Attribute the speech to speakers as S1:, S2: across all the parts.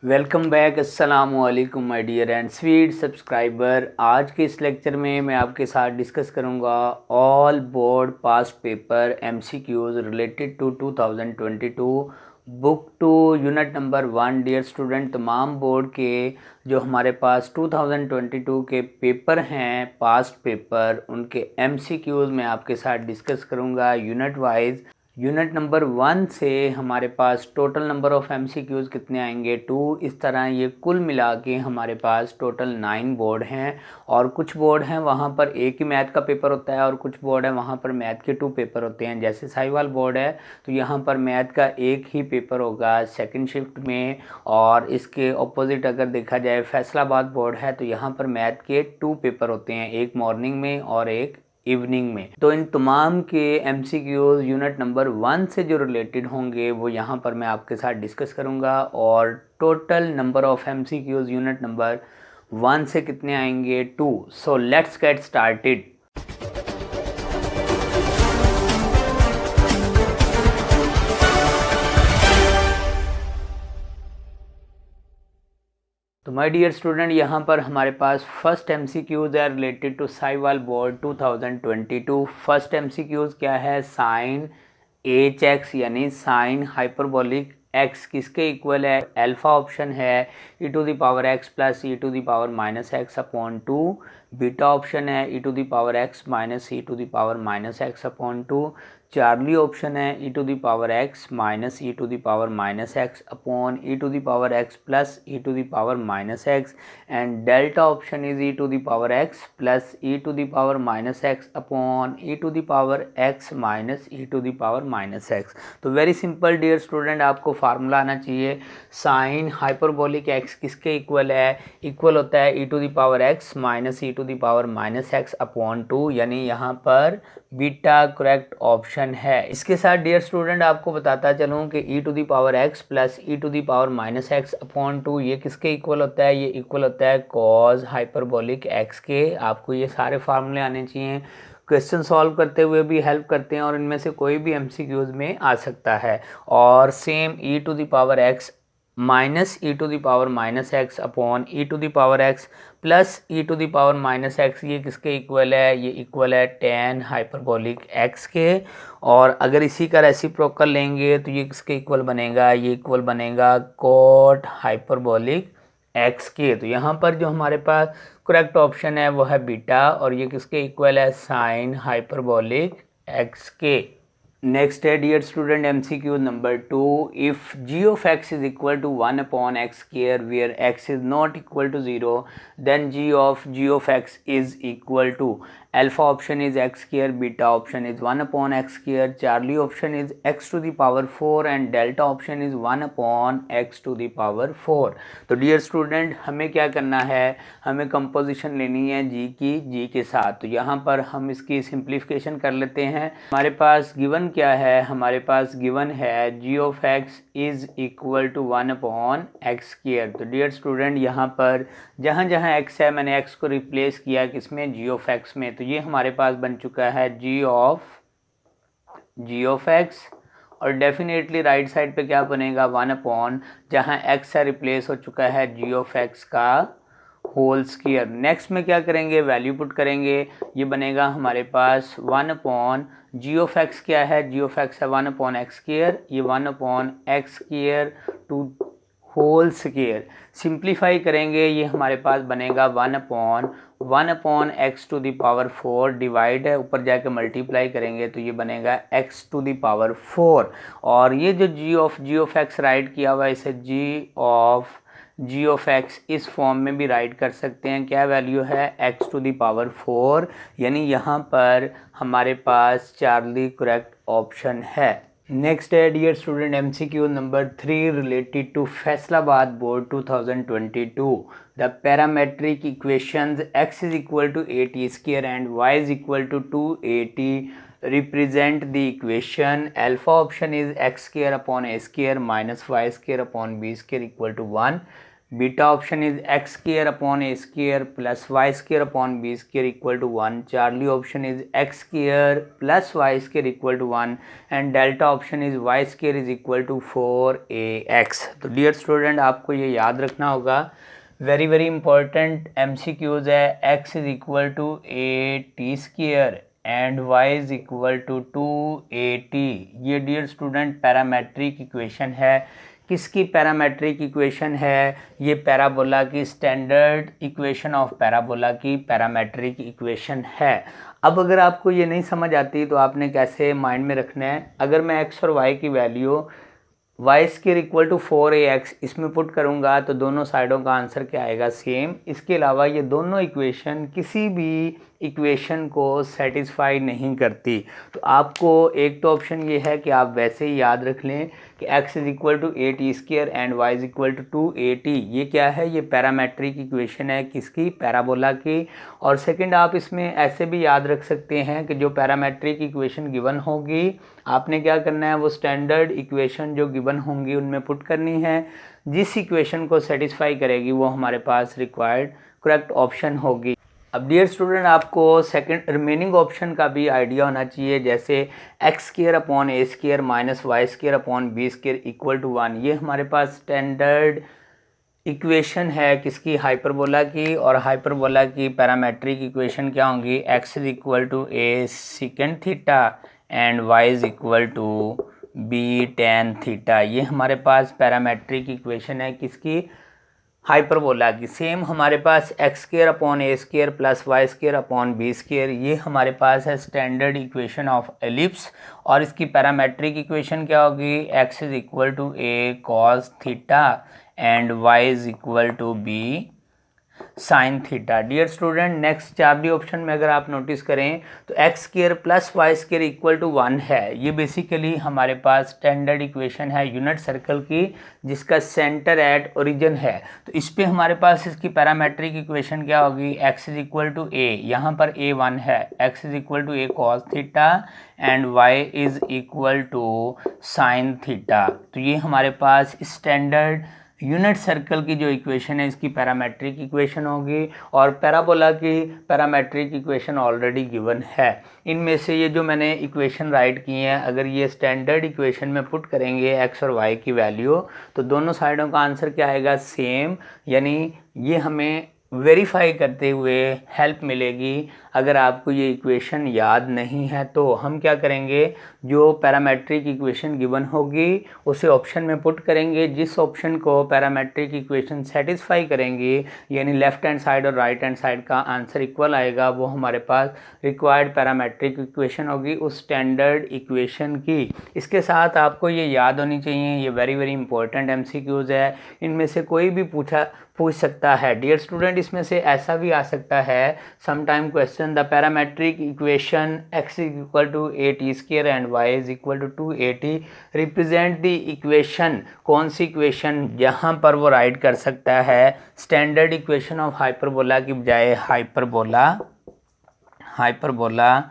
S1: Welcome back. अस्सलाम वालेकुम my dear and sweet subscriber. आज के इस लेक्चर में मैं आपके साथ डिस्कस करूंगा all board past paper MCQs related to 2022 book two unit number 1। Dear student, तमाम बोर्ड के जो हमारे पास 2022 के पेपर हैं पास्ट पेपर, उनके एमसीक्यूज मैं आपके साथ डिस्कस करूंगा यूनिट वाइज। यूनिट नंबर 1 से हमारे पास टोटल नंबर ऑफ एमसीक्यूज़ कितने आएंगे 2। इस तरह ये कुल मिला के हमारे पास टोटल 9 बोर्ड हैं। और कुछ बोर्ड हैं वहाँ पर एक ही मैथ का पेपर होता है और कुछ बोर्ड है वहाँ पर मैथ के 2 पेपर होते हैं। जैसे साहिवाल बोर्ड है तो यहाँ पर मैथ का एक ही पेपर होगा सेकंड शिफ्ट में। और इसके ऑपोजिट अगर देखा जाए फैसलाबाद बोर्ड है तो यहाँ पर मैथ के 2 पेपर होते हैं, एक मॉर्निंग में और एक इवनिंग में। तो इन तमाम के एमसीक्यूज यूनिट नंबर 1 से जो रिलेटेड होंगे वो यहाँ पर मैं आपके साथ डिस्कस करूँगा। और total number of MCQs unit number 1 से कितने आएंगे 2। So let's get started. तो माय डियर स्टूडेंट, यहाँ पर हमारे पास फर्स्ट एमसीक्यूज है related to Sahiwal board 2022। First MCQs क्या है? साइन एच एक्स यानी साइन हाइपरबोलिक एक्स किसके इक्वल है? अल्फा ऑप्शन है E to the power x plus E to the power minus x upon 2। Beta option है E to the power x minus E to the power minus x upon 2। Charlie option है E to the power x minus E to the power minus x upon E to the power x plus E to the power minus X. And delta option is E to the power x plus E to the power minus x upon E to the power x minus E to the power minus x. तो very simple dear student, आपको formula आना चाहिए। Sine hyperbolic X किसके equal है? Equal होता है E to the power x minus E to the power minus x upon 2, यानी यहाँ पर बीटा करेक्ट ऑप्शन है। इसके साथ डियर स्टूडेंट आपको बताता चलूँ कि E to the power x plus E to the power minus x upon 2 ये किसके इक्वल होता है? ये इक्वल होता है कॉज हाइपरबोलिक एक्स के। आपको ये सारे फार्मूले आने चाहिए। क्वेश्चन सॉल्व करते हुए भी हेल्प करते हैं और इनमें से कोई भी एमसीक्यूज में आ सकता है। और same e to the power x minus E to the power minus x upon E to the power x plus E to the power minus x, ये किसके इक्वल है? ये इक्वल है टेन हाइपरबोलिक एक्स के। और अगर इसी का रेसिप्रोकल लेंगे तो ये किसके इक्वल बनेगा? ये इक्वल बनेगा कोट हाइपरबोलिक एक्स के। तो यहाँ पर जो हमारे पास करेक्ट ऑप्शन है वो है बीटा, और ये किसके इक्वल है? साइन हाइपरबोलिक एक्स के। नेक्स्ट है dear student MCQ number 2। If g of x is equal to 1 upon x square where x is not equal to 0 then g of x is equal to alpha option is x square, beta option is 1 upon x square, Charlie option is x to the power 4 and delta option is 1 upon x to the power 4। तो dear student हमें क्या करना है? हमें composition लेनी है जी की जी के साथ। तो यहाँ पर हम इसकी सिंप्लीफिकेशन कर लेते हैं। हमारे पास गिवन क्या है? हमारे पास गिवन है G of x is equal to 1 upon x square. तो डियर स्टूडेंट यहाँ पर जहाँ जहाँ एक्स है मैंने एक्स को रिप्लेस किया किसमें? जी ऑफ एक्स में। तो ये हमारे पास बन चुका है जी ऑफ एक्स। और डेफिनेटली राइट साइड पे क्या बनेगा? 1 अपॉन जहाँ एक्स है रिप्लेस हो चुका है जी ऑफ एक्स का होल स्क्वायर। नेक्स्ट में क्या करेंगे? वैल्यू पुट करेंगे। ये बनेगा हमारे पास 1 अपॉन जी ऑफ एक्स क्या है? जी ऑफ एक्स है 1 अपॉन एक्स स्क्वायर, ये 1 upon x square to whole square. Simplify करेंगे ये हमारे पास बनेगा 1 upon x to the power 4 divide है, ऊपर जाके मल्टीप्लाई करेंगे तो ये बनेगा एक्स टू द पावर 4। और ये जो जी ऑफ एक्स राइट किया हुआ है इसे जी ऑफ एक्स इस फॉर्म में भी राइट कर सकते हैं। क्या वैल्यू है? एक्स टू द पावर 4, यानी यहाँ पर हमारे पास चार्ली करेक्ट ऑप्शन है। नेक्स्ट है dear student MCQ number 3 related to Faisalabad board 2022। The parametric equations x is equal to 80 square and y is equal to 280 represent the equation. Alpha option is x square upon A square minus y square upon B square equal to 1। Beta option is x square upon A square plus Y square upon B square equal to 1। Charlie option is x square plus Y square equal to 1 and delta option is y square is equal to 4ax। तो dear student आपको ये याद रखना होगा, very very important MCQs है। x is equal to a t square and y is equal to 2at। ये dear student parametric equation है। किसकी पैरामेट्रिक इक्वेशन है? ये पैराबोला की स्टैंडर्ड इक्वेशन ऑफ पैराबोला की पैरामेट्रिक इक्वेशन है। अब अगर आपको ये नहीं समझ आती तो आपने कैसे माइंड में रखना है, अगर मैं x और y की value y square equal to 4ax इसमें पुट करूँगा तो दोनों साइडों का आंसर क्या आएगा? सेम। इसके अलावा ये दोनों इक्वेशन किसी भी इक्वेशन को सेटिस्फाई नहीं करती। तो आपको एक तो ऑप्शन ये है कि आप वैसे ही याद रख लें कि x is equal to a t square and y is equal to 2at। ये क्या है? ये पैरामेट्रिक इक्वेशन है। किसकी? पैराबोला की। और सेकंड आप इसमें ऐसे भी याद रख सकते हैं कि जो पैरामेट्रिक इक्वेशन गिवन होगी आपने क्या करना है, वो स्टैंडर्ड इक्वेशन जो गिवन होंगी उनमें पुट करनी है। जिस इक्वेशन को सेटिस्फाई करेगी वो हमारे पास रिक्वायर्ड करेक्ट ऑप्शन होगी। अब डियर स्टूडेंट आपको सेकंड रिमेनिंग ऑप्शन का भी आइडिया होना चाहिए, जैसे x square upon A square minus y square upon B square equal to 1। ये हमारे पास स्टैंडर्ड इक्वेशन है किसकी? हाइपरबोला की। और हाइपरबोला की पैरामेट्रिक इक्वेशन क्या होंगी? X is equal to a second theta and y is equal to b tan theta. ये हमारे पास पैरामेट्रिक इक्वेशन है किसकी? हाइपरबोला की। सेम हमारे पास एक्स स्क्वायर अपॉन ए square plus Y square upon B square, ये हमारे पास है स्टैंडर्ड इक्वेशन ऑफ एलिप्स। और इसकी पैरामेट्रिक इक्वेशन क्या होगी? X is equal to a cos theta and y is equal to b sine theta. Dear student next Charlie option में अगर आप नोटिस करें तो x square plus Y square equal to 1 है। ये बेसिकली हमारे पास स्टैंडर्ड इक्वेशन है यूनिट सर्कल की जिसका सेंटर एट ओरिजिन है। तो इस पे हमारे पास इसकी पैरामेट्रिक इक्वेशन क्या होगी? X is equal to a, यहाँ पर ए 1 है, x is equal to a cos theta and y is equal to sine theta. तो ये हमारे पास स्टैंडर्ड यूनिट सर्कल की जो इक्वेशन है इसकी पैरामेट्रिक इक्वेशन होगी। और पैराबोला की पैरामेट्रिक इक्वेशन ऑलरेडी गिवन है। इनमें से ये जो मैंने इक्वेशन राइट की हैं अगर ये स्टैंडर्ड इक्वेशन में पुट करेंगे एक्स और वाई की वैल्यू तो दोनों साइडों का आंसर क्या आएगा? सेम। यानी ये हमें वेरीफाई करते हुए हेल्प मिलेगी। अगर आपको ये इक्वेशन याद नहीं है तो हम क्या करेंगे, जो पैरामेट्रिक इक्वेशन गिवन होगी उसे ऑप्शन में पुट करेंगे। जिस ऑप्शन को पैरामेट्रिक इक्वेशन सेटिस्फाई करेंगे यानी लेफ्ट हैंड साइड और राइट हैंड साइड का आंसर इक्वल आएगा, वो हमारे पास रिक्वायर्ड पैरामेट्रिक इक्वेशन होगी उस स्टैंडर्ड इक्वेशन की। इसके साथ आपको ये याद होनी चाहिए, ये वेरी वेरी इंपॉर्टेंट MCQs है। इनमें से कोई भी पूछ सकता है। डियर स्टूडेंट इसमें से ऐसा भी आ सकता है sometime question, the parametric equation x is equal to a t square and y is equal to 2at represent the equation. कौन सी इक्वेशन? जहाँ पर वो राइट कर सकता है स्टैंडर्ड इक्वेशन ऑफ हाइपरबोला की बजाय हाइपरबोला।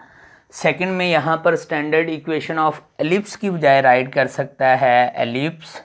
S1: सेकंड में यहाँ पर स्टैंडर्ड इक्वेशन ऑफ एलिप्स की बजाय राइट कर सकता है एलिप्स।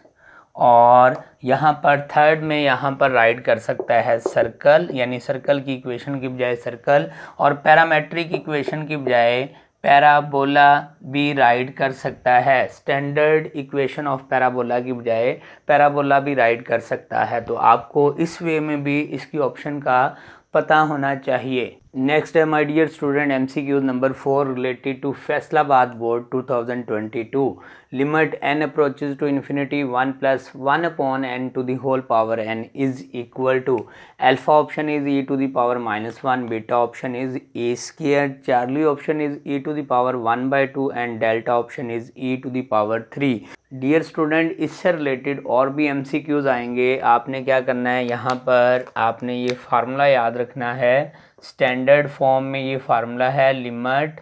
S1: और यहाँ पर थर्ड में यहाँ पर राइट कर सकता है सर्कल, यानी सर्कल की इक्वेशन की बजाय सर्कल। और पैरामेट्रिक इक्वेशन की बजाय पैराबोला भी राइट कर सकता है। स्टैंडर्ड इक्वेशन ऑफ पैराबोला की बजाय पैराबोला भी राइट कर सकता है। तो आपको इस वे में भी इसकी ऑप्शन का पता होना चाहिए। नेक्स्ट है my dear student MCQ number 4 related to Faisalabad board 2022। Limit n approaches to infinity 1 plus 1 upon n to the whole power n is equal to alpha option is e to the power -1, beta option is a square, Charlie option is e to the power 1/2 and delta option is e to the power 3। Dear student इससे related और भी MCQs आएंगे। आपने क्या करना है, यहाँ पर आपने ये फार्मूला याद रखना है। स्टैंडर्ड फॉर्म में ये फार्मूला है limit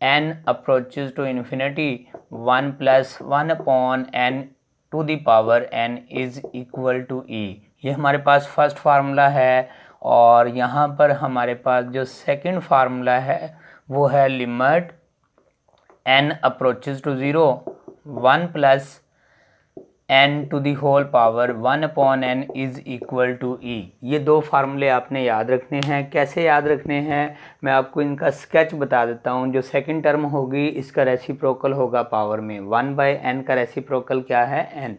S1: n approaches to infinity 1 plus 1 upon n to the power n is equal to e। ये हमारे पास फर्स्ट फार्मूला है। और यहाँ पर हमारे पास जो सेकंड फार्मूला है वो है limit n approaches to 0 1 plus n to the whole power 1/n is equal to E. ये दो फार्मूले आपने याद रखने हैं। कैसे याद रखने हैं, मैं आपको इनका स्केच बता देता हूँ। जो सेकंड टर्म होगी इसका रेसिप्रोकल होगा पावर में 1/n का रेसिप्रोकल क्या है, n।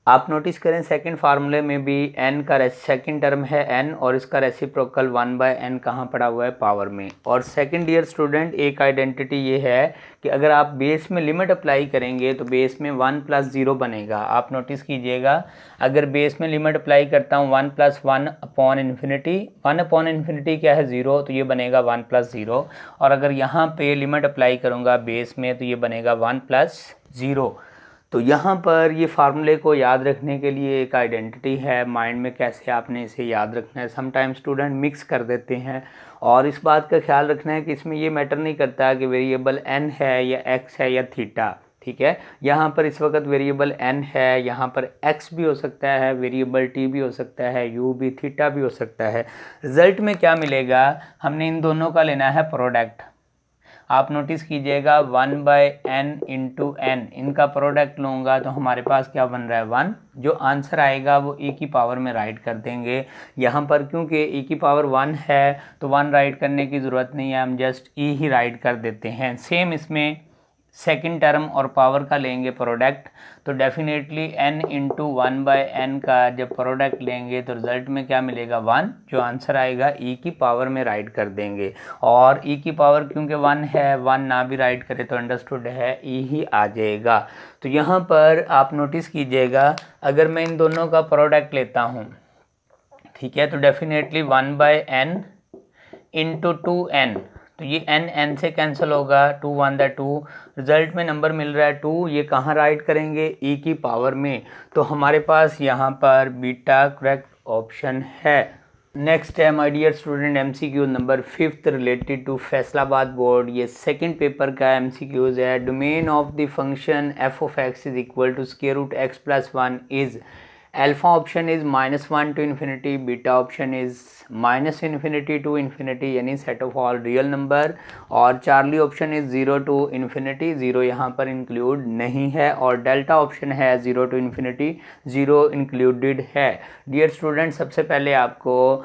S1: आप नोटिस करें सेकंड फार्मूले में भी n का सेकंड टर्म है n और इसका रेसिप्रोकल 1/n कहाँ पड़ा हुआ है, पावर में। और सेकंड ईयर स्टूडेंट एक आइडेंटिटी ये है कि अगर आप बेस में लिमिट अप्लाई करेंगे तो बेस में 1 + 0 बनेगा। आप नोटिस कीजिएगा, अगर बेस में लिमिट अप्लाई करता हूँ 1 + 1/∞, 1/∞ क्या है, 0, तो ये बनेगा 1 + 0। और अगर यहाँ पे लिमिट अप्लाई करूँगा बेस में तो ये बनेगा 1 + 0। तो यहाँ पर ये फार्मूले को याद रखने के लिए एक आइडेंटिटी है। माइंड में कैसे आपने इसे याद रखना है, समटाइम स्टूडेंट मिक्स कर देते हैं। और इस बात का ख्याल रखना है कि इसमें ये मैटर नहीं करता कि वेरिएबल n है या x है या थीटा, ठीक है। यहाँ पर इस वक्त वेरिएबल n है, यहाँ पर x भी हो सकता है, वेरिएबल t भी हो सकता है, u भी, थीटा भी हो सकता है। रिजल्ट में क्या मिलेगा, हमने इन दोनों का लेना है प्रोडक्ट। आप नोटिस कीजिएगा 1/n × n, इनका प्रोडक्ट लूँगा तो हमारे पास क्या बन रहा है, 1। जो आंसर आएगा वो e की पावर में राइट कर देंगे। यहाँ पर क्योंकि e की पावर 1 है तो 1 राइट करने की ज़रूरत नहीं है, हम जस्ट e ही राइट कर देते हैं। सेम इसमें सेकंड टर्म और पावर का लेंगे प्रोडक्ट, तो डेफिनेटली n × 1/n का जब प्रोडक्ट लेंगे तो रिज़ल्ट में क्या मिलेगा, 1। जो आंसर आएगा e की पावर में राइट कर देंगे। और e की पावर क्योंकि 1 है, 1 ना भी राइट करे तो अंडरस्टूड है e ही आ जाएगा। तो यहाँ पर आप नोटिस कीजिएगा, अगर मैं इन दोनों का प्रोडक्ट लेता हूँ, ठीक है, तो डेफिनेटली 1/n × 2n, तो ये n से कैंसिल होगा, 2 1 2, रिजल्ट में नंबर मिल रहा है 2। ये कहाँ राइट करेंगे, e की पावर में। तो हमारे पास यहाँ पर बीटा करेक्ट ऑप्शन है। नेक्स्ट है my dear student MCQ number 5th related to Faisalabad board. ये सेकंड पेपर का MCQs है। Domain of the function f(x) is equal to √x + 1 is alpha option is -1 to infinity, beta option is -∞ to infinity यानी set of all real number, और Charlie option is 0 to infinity, 0 यहाँ पर include नहीं है, और delta option है 0 to infinity, 0 included है। Dear student, सबसे पहले आपको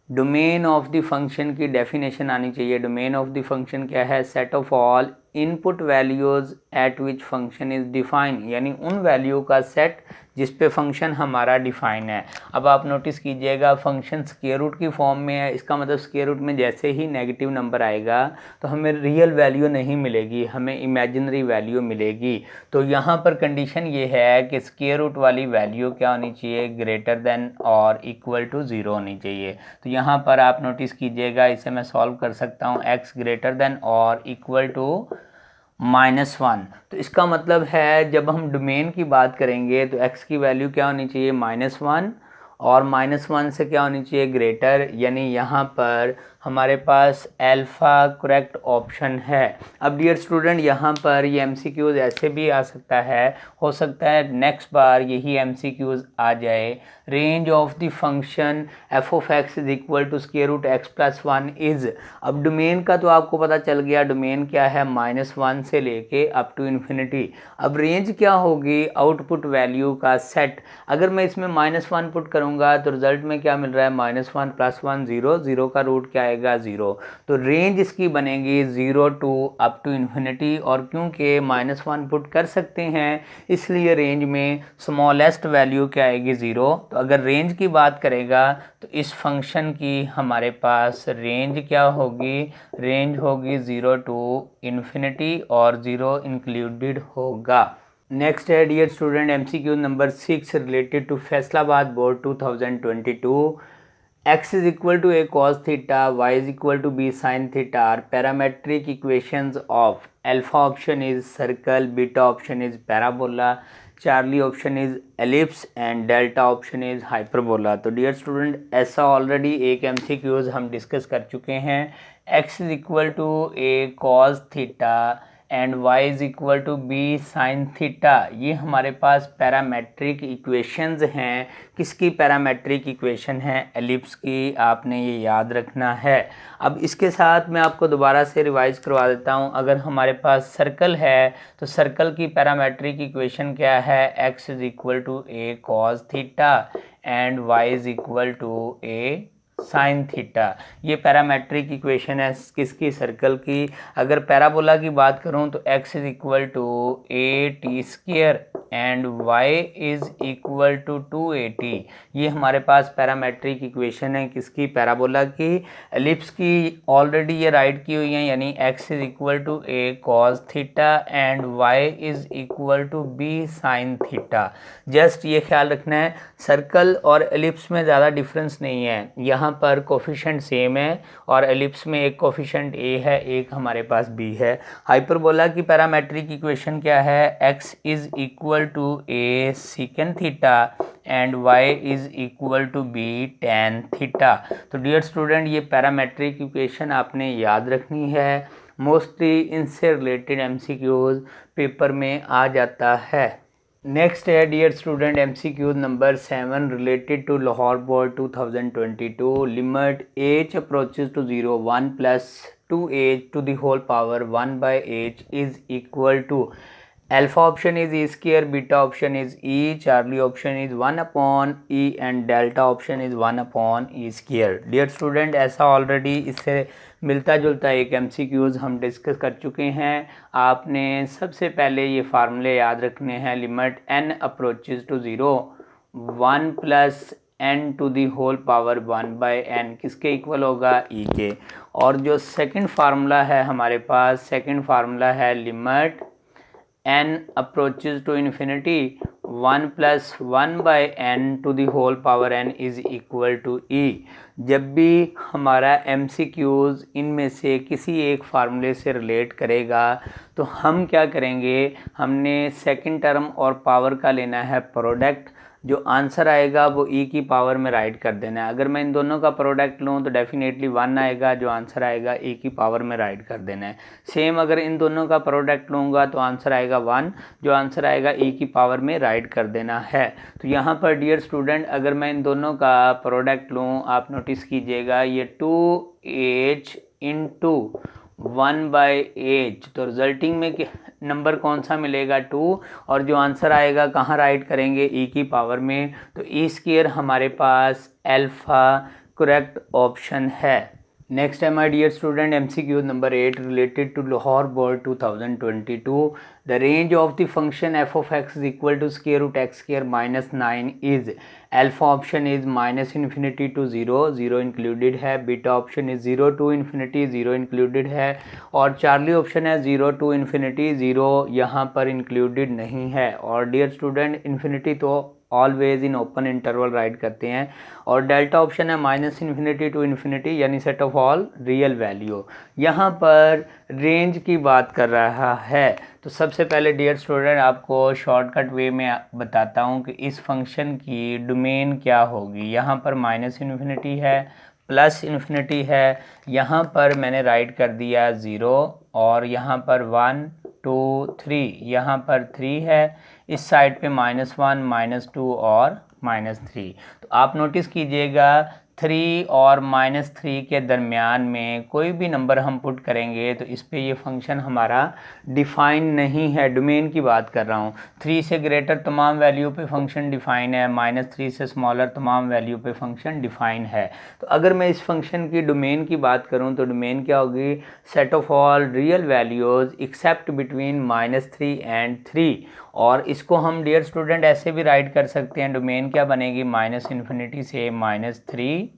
S1: डोमेन ऑफ द फंक्शन की डेफिनेशन आनी चाहिए। डोमेन ऑफ द फंक्शन क्या है, set of all input values eight which function is define, यानी उन वैल्यू का सेट जिस पे फंक्शन हमारा डिफाइन है। अब आप नोटिस कीजिएगा फंक्शन स्क्वायर रूट की फॉर्म में है, इसका मतलब स्क्वायर रूट में जैसे ही नेगेटिव नंबर आएगा तो हमें रियल वैल्यू नहीं मिलेगी, हमें इमेजिनरी वैल्यू मिलेगी। तो यहाँ पर कंडीशन ये है कि स्क्वायर रूट वाली वैल्यू क्या होनी चाहिए, ग्रेटर देन और इक्वल टू 0 होनी चाहिए। तो यहाँ पर आप नोटिस कीजिएगा, इसे मैं सॉल्व कर सकता हूँ, x ग्रेटर देन और इक्वल टू -1। तो इसका मतलब है जब हम डोमेन की बात करेंगे तो x की वैल्यू क्या होनी चाहिए, -1, और -1 से क्या होनी चाहिए, ग्रेटर, यानी यहाँ पर हमारे पास अल्फ़ा करेक्ट ऑप्शन है। अब डियर स्टूडेंट, यहाँ पर ये MCQs ऐसे भी आ सकता है, हो सकता है नेक्स्ट बार यही MCQs आ जाए। Range of the function f(x) is equal to √x + 1 is. अब डोमेन का तो आपको पता चल गया, डोमेन क्या है, -1 से लेके अप टू इन्फिनिटी। अब रेंज क्या होगी, आउटपुट वैल्यू का सेट। अगर मैं इसमें -1 पुट करूँगा तो रिजल्ट में क्या मिल रहा है, -1 + 1 0, 0 का रूट क्या आएगा, 0। तो रेंज इसकी बनेगी 0 टू अप टू इन्फिनिटी, और क्योंकि -1 पुट कर सकते हैं इसलिए रेंज में स्मॉलेस्ट वैल्यू क्या आएगी, 0। तो अगर रेंज की बात करेगा तो इस फंक्शन की हमारे पास रेंज क्या होगी, रेंज होगी 0 टू इन्फिनिटी और 0 इंक्लूडेड होगा। नेक्स्ट है dear student MCQ number 6 related to Faisalabad board 2022। x is equal to a cos theta, y is equal to b sin theta are parametric equations of alpha option is circle, beta option is parabola, Charlie option is ellipse and delta option is hyperbola. तो dear student, ऐसा already एक MCQs हम discuss कर चुके हैं। x is equal to a cos theta, and y is equal to b sine theta. ये हमारे पास parametric equations हैं। किसकी पैरामेट्रिक इक्वेशन है? एलिप्स की। आपने ये याद रखना है। अब इसके साथ मैं आपको दोबारा से रिवाइज करवा देता हूँ। अगर हमारे पास सर्कल है तो सर्कल की पैरामेट्रिक इक्वेशन क्या है? x is equal to a cos theta and y is equal to a sine theta. ये पैरामेट्रिक इक्वेशन है किसकी? सर्कल की। अगर पैराबोला की बात करूं तो x is equal to a t square and y is equal to 2at। ये हमारे पास पैरामेट्रिक इक्वेशन है किसकी? पैराबोला की। एलिप्स की ऑलरेडी ये राइट की हुई है, यानी x is equal to a cos theta and y is equal to b sine theta. Just ये ख्याल रखना है सर्कल और एलिप्स में ज़्यादा डिफरेंस नहीं है। यहाँ पर कोफिशिएंट सेम है और एलिप्स में एक कोफिशिएंट a है, एक हमारे पास b है। हाइपरबोला की पैरामेट्रिक इक्वेशन क्या है? x is equal to a second theta and y is equal to b tan theta. तो डियर स्टूडेंट, ये पैरामेट्रिक इक्वेशन आपने याद रखनी है। मोस्टली इनसे रिलेटेड MCQs पेपर में आ जाता है। नेक्स्ट है dear student MCQ number 7 related to Lahore board 2022। Limit h approaches to 0 1 plus 2h to the whole power 1 by h is equal to alpha option is e square, beta option is e, Charlie option is 1 upon e and delta option is 1 upon e square. Dear student, ऐसा already इससे मिलता जुलता एक MCQs हम discuss कर चुके हैं। आपने सबसे पहले ये फार्मूले याद रखने हैं। Limit n approaches to 0 1 plus n to the whole power 1 by n किसके इक्वल होगा? e के। और जो सेकंड फार्मूला है हमारे पास, सेकंड फार्मूला है limit n approaches to infinity 1 plus 1 by n to the whole power n is equal to e। जब भी हमारा MCQs इनमें से किसी एक फार्मूले से रिलेट करेगा तो हम क्या करेंगे? हमने सेकंड टर्म और पावर का लेना है प्रोडक्ट। जो आंसर आएगा वो e की पावर में राइट कर देना है। अगर मैं इन दोनों का प्रोडक्ट लूँ तो डेफिनेटली 1 आएगा, जो आंसर आएगा e की पावर में राइट कर देना है। सेम अगर इन दोनों का प्रोडक्ट लूँगा तो आंसर आएगा 1, जो आंसर आएगा e की पावर में राइट कर देना है। तो यहाँ पर डियर स्टूडेंट, अगर मैं इन दोनों का प्रोडक्ट लूँ, आप नोटिस कीजिएगा ये 2h इंटू 1 बाई एच, तो रिजल्टिंग में नंबर कौन सा मिलेगा? 2। और जो आंसर आएगा कहाँ राइट करेंगे? e की पावर में। तो e स्क्वायर हमारे पास अल्फ़ा करेक्ट ऑप्शन है। नेक्स्ट है my dear student MCQ number 8 related to Lahore board 2022। The range of the function f of x is equal to square root x square minus 9 is alpha option is minus infinity to 0, 0 included है। Beta option is 0 to infinity, 0 included है। और Charlie option है 0 to infinity, 0 यहाँ पर included नहीं है। और dear student, infinity तो always in open interval right करते हैं। और डेल्टा ऑप्शन है माइनस इन्फिनिटी टू इन्फिनिटी, यानी set of all real value. यहाँ पर रेंज की बात कर रहा है। तो सबसे पहले डियर स्टूडेंट आपको शॉर्टकट वे में बताता हूँ कि इस फंक्शन की डोमेन क्या होगी। यहाँ पर माइनस इन्फिनिटी है, प्लस इन्फिनिटी है, यहाँ पर मैंने राइट कर दिया 0, और यहाँ पर 1 2 3, यहाँ पर 3 है, इस साइड पे -1 -2 और -3। तो आप नोटिस कीजिएगा 3 और -3 के दरमियान में कोई भी नंबर हम पुट करेंगे तो इस पे ये फंक्शन हमारा डिफ़ाइन नहीं है। डोमेन की बात कर रहा हूँ। 3 से ग्रेटर तमाम वैल्यू पे फंक्शन डिफ़ाइन है, -3 से स्मॉलर तमाम वैल्यू पे फंक्शन डिफ़ाइन है। तो अगर मैं इस फंक्शन की डोमेन की बात करूँ तो डोमेन क्या होगी? Set of all real values except between -3 and 3। और इसको हम डियर स्टूडेंट ऐसे भी राइट कर सकते हैं। डोमेन क्या बनेगी? -इन्फिनिटी से -3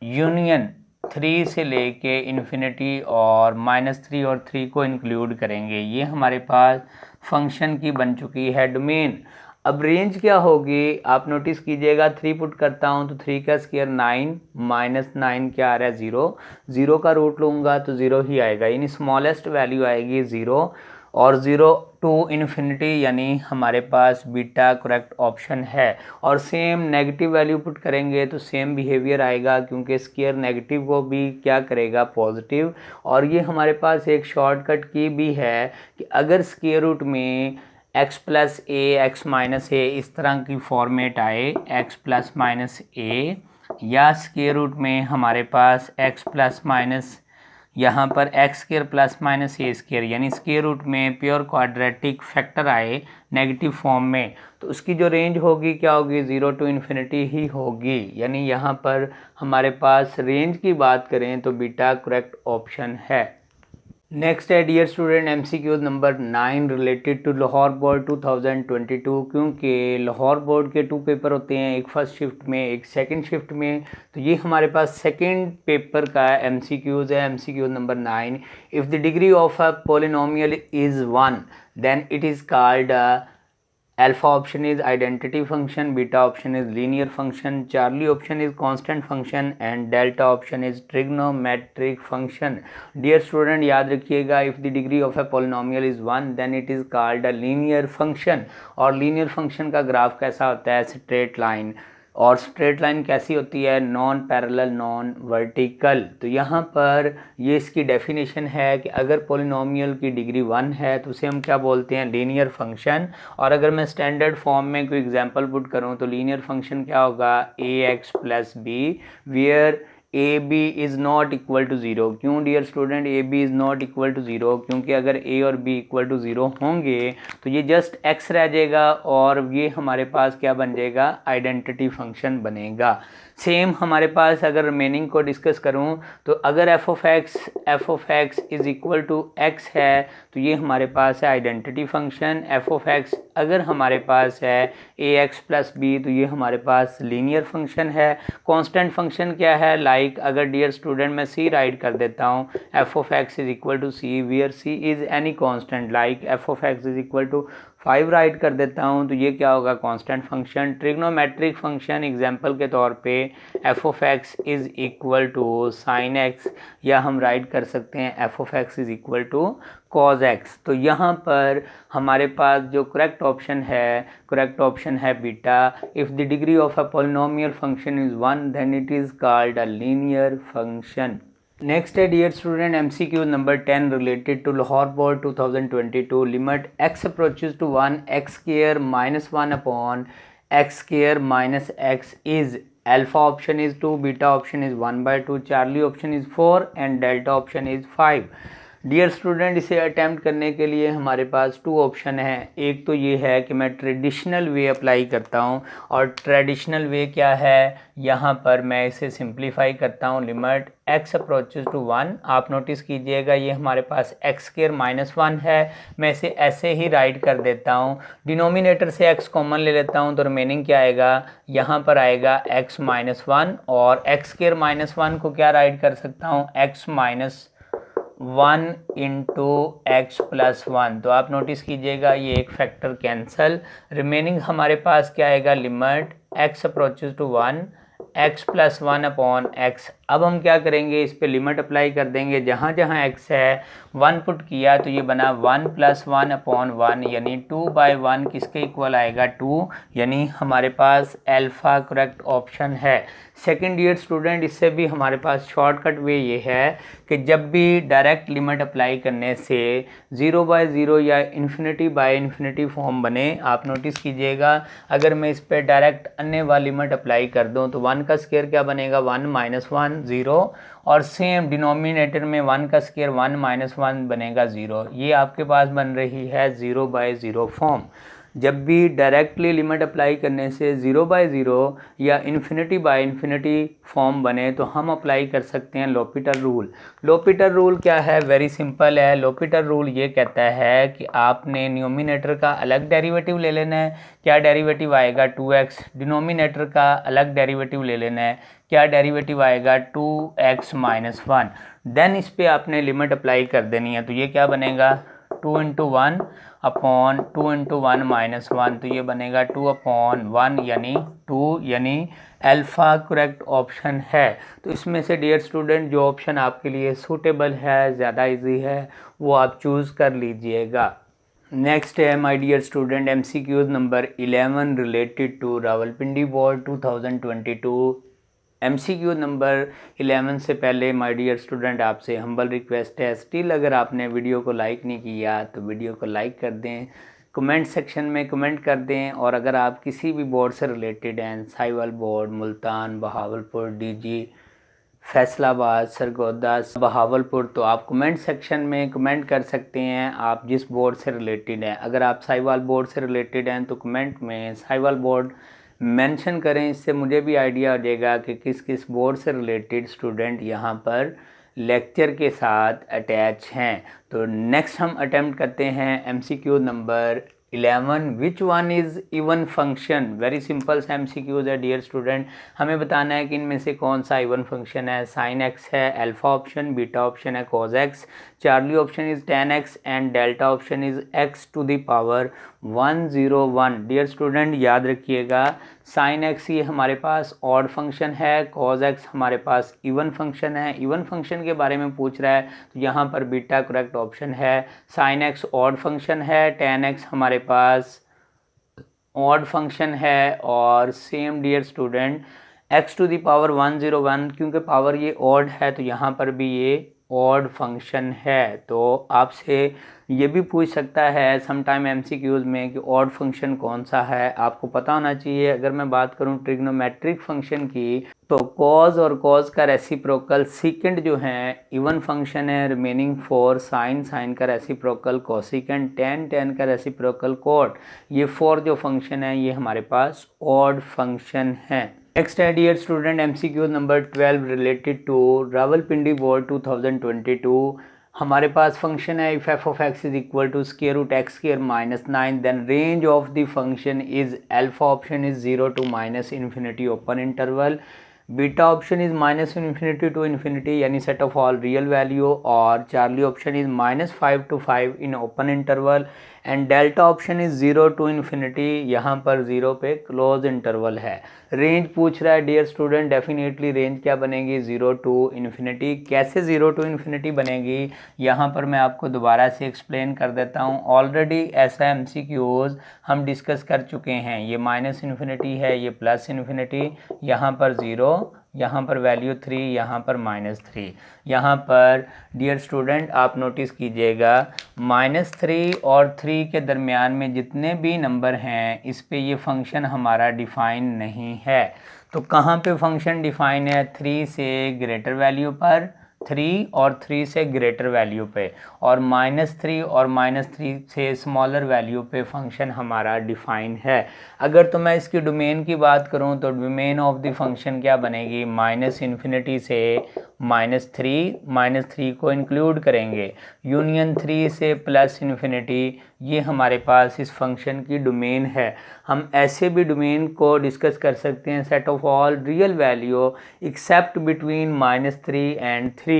S1: यूनियन 3 से लेके इन्फिनिटी, और -3 और 3 को इंक्लूड करेंगे। ये हमारे पास फंक्शन की बन चुकी है डोमेन। अब रेंज क्या होगी? आप नोटिस कीजिएगा 3 पुट करता हूँ तो 3 का स्क्वायर 9, -9 क्या आ रहा है? 0, 0 का रूट लूँगा तो 0 ही आएगा, यानी स्मॉलेस्ट वैल्यू आएगी 0। और 0 टू इन्फिनिटी यानी हमारे पास बीटा करेक्ट ऑप्शन है। और सेम नेगेटिव वैल्यू पुट करेंगे तो सेम बिहेवियर आएगा, क्योंकि स्क्वायर नेगेटिव को भी क्या करेगा, पॉजिटिव। और ये हमारे पास एक शॉर्टकट की भी है कि अगर स्क्वायर रूट में x प्लस ए एक्स माइनस ए इस तरह की फॉर्मेट आए, x प्लस माइनस ए, या स्क्वायर रूट में हमारे पास x प्लस माइनस यहाँ पर एक्स स्क्वायर प्लस माइनस ए स्क्वायर यानी स्क्वायर रूट में प्योर क्वाड्रेटिक फैक्टर आए नेगेटिव फॉर्म में, तो उसकी जो रेंज होगी क्या होगी, 0 टू इन्फिनिटी ही होगी। यानी यहाँ पर हमारे पास रेंज की बात करें तो बीटा करेक्ट ऑप्शन है। नेक्स्ट है dear student MCQ number 9 related to Lahore board 2022, क्योंकि लाहौर बोर्ड के 2 पेपर होते हैं, एक फर्स्ट शिफ्ट में एक सेकंड शिफ्ट में। तो ये हमारे पास सेकंड पेपर का MCQs है। MCQ number 9, if the degree of a polynomial is 1 then it is called alpha option is identity function, beta option is linear function, charlie option is constant function and delta option is trigonometric function। dear student याद रखिएगा, if the degree of a polynomial is 1 then it is called a linear function। और linear function का graph कैसा होता है, straight line. और straight line कैसी होती है, नॉन पैरेलल नॉन वर्टिकल। तो यहाँ पर ये इसकी डेफिनेशन है कि अगर पोलिनोमियल की डिग्री 1 है तो उसे हम क्या बोलते हैं, लीनियर फंक्शन। और अगर मैं स्टैंडर्ड फॉर्म में कोई एग्जांपल पुट करूँ तो लीनियर फंक्शन क्या होगा, ax plus b where a b is not equal to 0। क्यों dear student a b is not equal to 0, क्योंकि अगर ए और बी इक्वल टू 0 होंगे तो ये जस्ट x रह जाएगा और ये हमारे पास क्या बन जाएगा, आइडेंटिटी फंक्शन बनेगा। सेम हमारे पास अगर रिमेनिंग को डिस्कस करूं तो अगर f of x is equal to x है तो ये हमारे पास है identity function. F of x अगर हमारे पास है ए एक्स प्लस बी तो ये हमारे पास लीनियर फंक्शन है। कांस्टेंट फंक्शन क्या है, लाइक अगर डियर स्टूडेंट मैं सी राइट कर देता हूँ, f of x is equal to c where c is any constant, like f of x is equal to 5 write कर देता हूँ तो ये क्या होगा, constant function. Trigonometric function example के तौर पे f of x is equal to sine x, या हम राइट कर सकते हैं f of x is equal to cos x. तो यहाँ पर हमारे पास जो करेक्ट ऑप्शन है beta. If the degree of a polynomial function is 1 then it is called a linear function. Next है dear student MCQ number 10 related to Lahore board 2022, limit x approaches to 1 x square minus 1 upon x square minus x is alpha option is 2, beta option is 1/2, Charlie option is 4 and delta option is 5। Dear student इसे attempt करने के लिए हमारे पास 2 option हैं। एक तो ये है कि मैं ट्रेडिशनल वे अप्लाई करता हूँ, और ट्रेडिशनल वे क्या है, यहाँ पर मैं इसे सिंप्लीफाई करता हूँ, लिमिट x अप्रोचेज टू 1। आप नोटिस कीजिएगा ये हमारे पास x स्क्वायर माइनस 1 है, मैं इसे ऐसे ही राइट कर देता हूँ। डिनोमिनेटर से x कॉमन ले लेता हूँ तो रिमेनिंग क्या आएगा, यहाँ पर आएगा x माइनस 1, और x स्क्वायर माइनस 1 को क्या राइट कर सकता हूँ, x minus 1 into x plus 1। तो आप नोटिस कीजिएगा ये एक फैक्टर कैंसल, रिमेनिंग हमारे पास क्या आएगा, limit x approaches to 1 x plus 1 upon x। अब हम क्या करेंगे, इस पे लिमिट अप्लाई कर देंगे, जहाँ जहाँ x है 1 पुट किया तो ये बना 1 प्लस 1 अपॉन 1, यानी 2/1 किसके इक्वल आएगा, 2, यानी हमारे पास अल्फा करेक्ट ऑप्शन है। सेकंड ईयर स्टूडेंट इससे भी हमारे पास शॉर्टकट वे ये है कि जब भी डायरेक्ट लिमिट अप्लाई करने से 0/0 या इन्फिनिटी फॉर्म बने, आप नोटिस कीजिएगा अगर मैं इस पर डायरेक्ट अन्य वाली लिमिट अप्लाई कर दूं तो 1 का स्क्वायर क्या बनेगा, 1 माइनस 1 0, और सेम डिनोमिनेटर में 1 का स्क्वायर 1 माइनस 1 बनेगा 0। ये आपके पास बन रही है 0/0 फॉर्म। जब भी डायरेक्टली लिमिट अप्लाई करने से 0/0 या इन्फिनिटी फॉर्म बने तो हम अप्लाई कर सकते हैं लोपिटर रूल। लोपिटर रूल क्या है, वेरी सिंपल है। लोपिटर रूल ये कहता है कि आपने न्यूमिनेटर का अलग डेरिवेटिव ले लेना है, क्या डेरिवेटिव आएगा 2x, डिनोमिनेटर का अलग डेरिवेटिव ले लेना है, क्या डेरिवेटिव आएगा 2x माइनस 1। देन इस पर आपने लिमिट अप्लाई कर देनी है, तो ये क्या बनेगा 2 इंटू 1 अपॉन 2 इंटू 1 माइनस 1, तो ये बनेगा 2/1 यानी 2, यानी अल्फा करेक्ट ऑप्शन है। तो इसमें से डियर स्टूडेंट जो ऑप्शन आपके लिए सूटेबल है, ज़्यादा इजी है, वो आप चूज़ कर लीजिएगा। नेक्स्ट है my dear student MCQs number 11 related to Rawalpindi board 2022। MCQ number 11 से पहले माय डियर स्टूडेंट आपसे हम्बल रिक्वेस्ट है, स्टिल अगर आपने वीडियो को लाइक नहीं किया तो वीडियो को लाइक कर दें, कमेंट सेक्शन में कमेंट कर दें, और अगर आप किसी भी बोर्ड से रिलेटेड हैं, साहिवाल बोर्ड, मुल्तान, बहावलपुर, DG, फैसलाबाद, सरगोदा, बहावलपुर, तो आप कमेंट सेक्शन में कमेंट कर सकते हैं आप जिस बोर्ड से रिलेटेड हैं। अगर आप साहिवाल बोर्ड से रिलेटेड हैं तो कमेंट में साहिवाल बोर्ड मेंशन करें, इससे मुझे भी आइडिया हो जाएगा कि किस किस बोर्ड से रिलेटेड स्टूडेंट यहाँ पर लेक्चर के साथ अटैच हैं। तो नेक्स्ट हम अटेम्प्ट करते हैं MCQ number 11, which one is even function. Very simple सा MCQs है डियर स्टूडेंट। हमें बताना है कि इनमें से कौन सा इवन फंक्शन है। साइन एक्स है अल्फा ऑप्शन, बीटा ऑप्शन है cos x, charlie option is tan x and delta option is x to the power 101। Dear student याद रखिएगा, साइन एक्स ये हमारे पास ऑड फंक्शन है, कॉज एक्स हमारे पास इवन फंक्शन है। इवन फंक्शन के बारे में पूछ रहा है तो यहाँ पर बीटा करेक्ट ऑप्शन है। साइन एक्स ऑड फंक्शन है, tan x हमारे पास ऑड फंक्शन है, और same dear student x to the power 101, क्योंकि पावर ये ऑड है तो यहाँ पर भी ये ऑड फंक्शन है। तो आपसे ये भी पूछ सकता है समटाइम MCQs में कि ऑड फंक्शन कौन सा है, आपको पता होना चाहिए। अगर मैं बात करूँ ट्रिग्नोमेट्रिक फंक्शन की, तो कॉज और कॉज का रेसिप्रोकल सीकेंड जो है इवन फंक्शन है, रिमेनिंग 4 साइन, साइन का रेसिप्रोकल कोसिकेंड, टेन, टेन का रेसिप्रोकल कोट, ये 4 जो फंक्शन है ये हमारे पास ऑड फंक्शन है। नेक्स्ट है dear student MCQ number 12 related to Rawalpindi board 2022। हमारे पास फंक्शन है if f of x is equal to square root x square minus 9, then range of the function is alpha option is 0 to minus infinity open interval, beta option is minus infinity to infinity यानी set of all real value, और Charlie option is -5 to 5 in open interval, and delta option is 0 to infinity, यहाँ पर 0 पे close interval है। Range पूछ रहा है dear student, definitely range क्या बनेगी 0 टू इन्फिनिटी। कैसे 0 टू इन्फिनिटी बनेगी यहाँ पर मैं आपको दोबारा से एक्सप्लेन कर देता हूँ। ऑलरेडी ऐसा MCQs हम डिस्कस कर चुके हैं। ये माइनस इन्फिनिटी है, ये प्लस इन्फिनिटी, यहाँ पर 0, यहाँ पर वैल्यू 3, यहाँ पर -3। यहाँ पर डियर स्टूडेंट आप नोटिस कीजिएगा -3 और 3 के दरमियान में जितने भी नंबर हैं इस पे ये फंक्शन हमारा डिफ़ाइन नहीं है। तो कहाँ पे फंक्शन डिफ़ाइन है? 3 से ग्रेटर वैल्यू पर, 3 और 3 से ग्रेटर वैल्यू पे, और -3 और -3 से स्मॉलर वैल्यू पे फंक्शन हमारा डिफ़ाइन है। अगर तो मैं इसकी डोमेन की बात करूं तो डोमेन ऑफ द फंक्शन क्या बनेगी? माइनस इन्फिनिटी से -3 को इंक्लूड करेंगे, यूनियन 3 से प्लस इन्फिनिटी, ये हमारे पास इस फंक्शन की डोमेन है। हम ऐसे भी डोमेन को डिस्कस कर सकते हैं, set of all real value except between -3 and 3।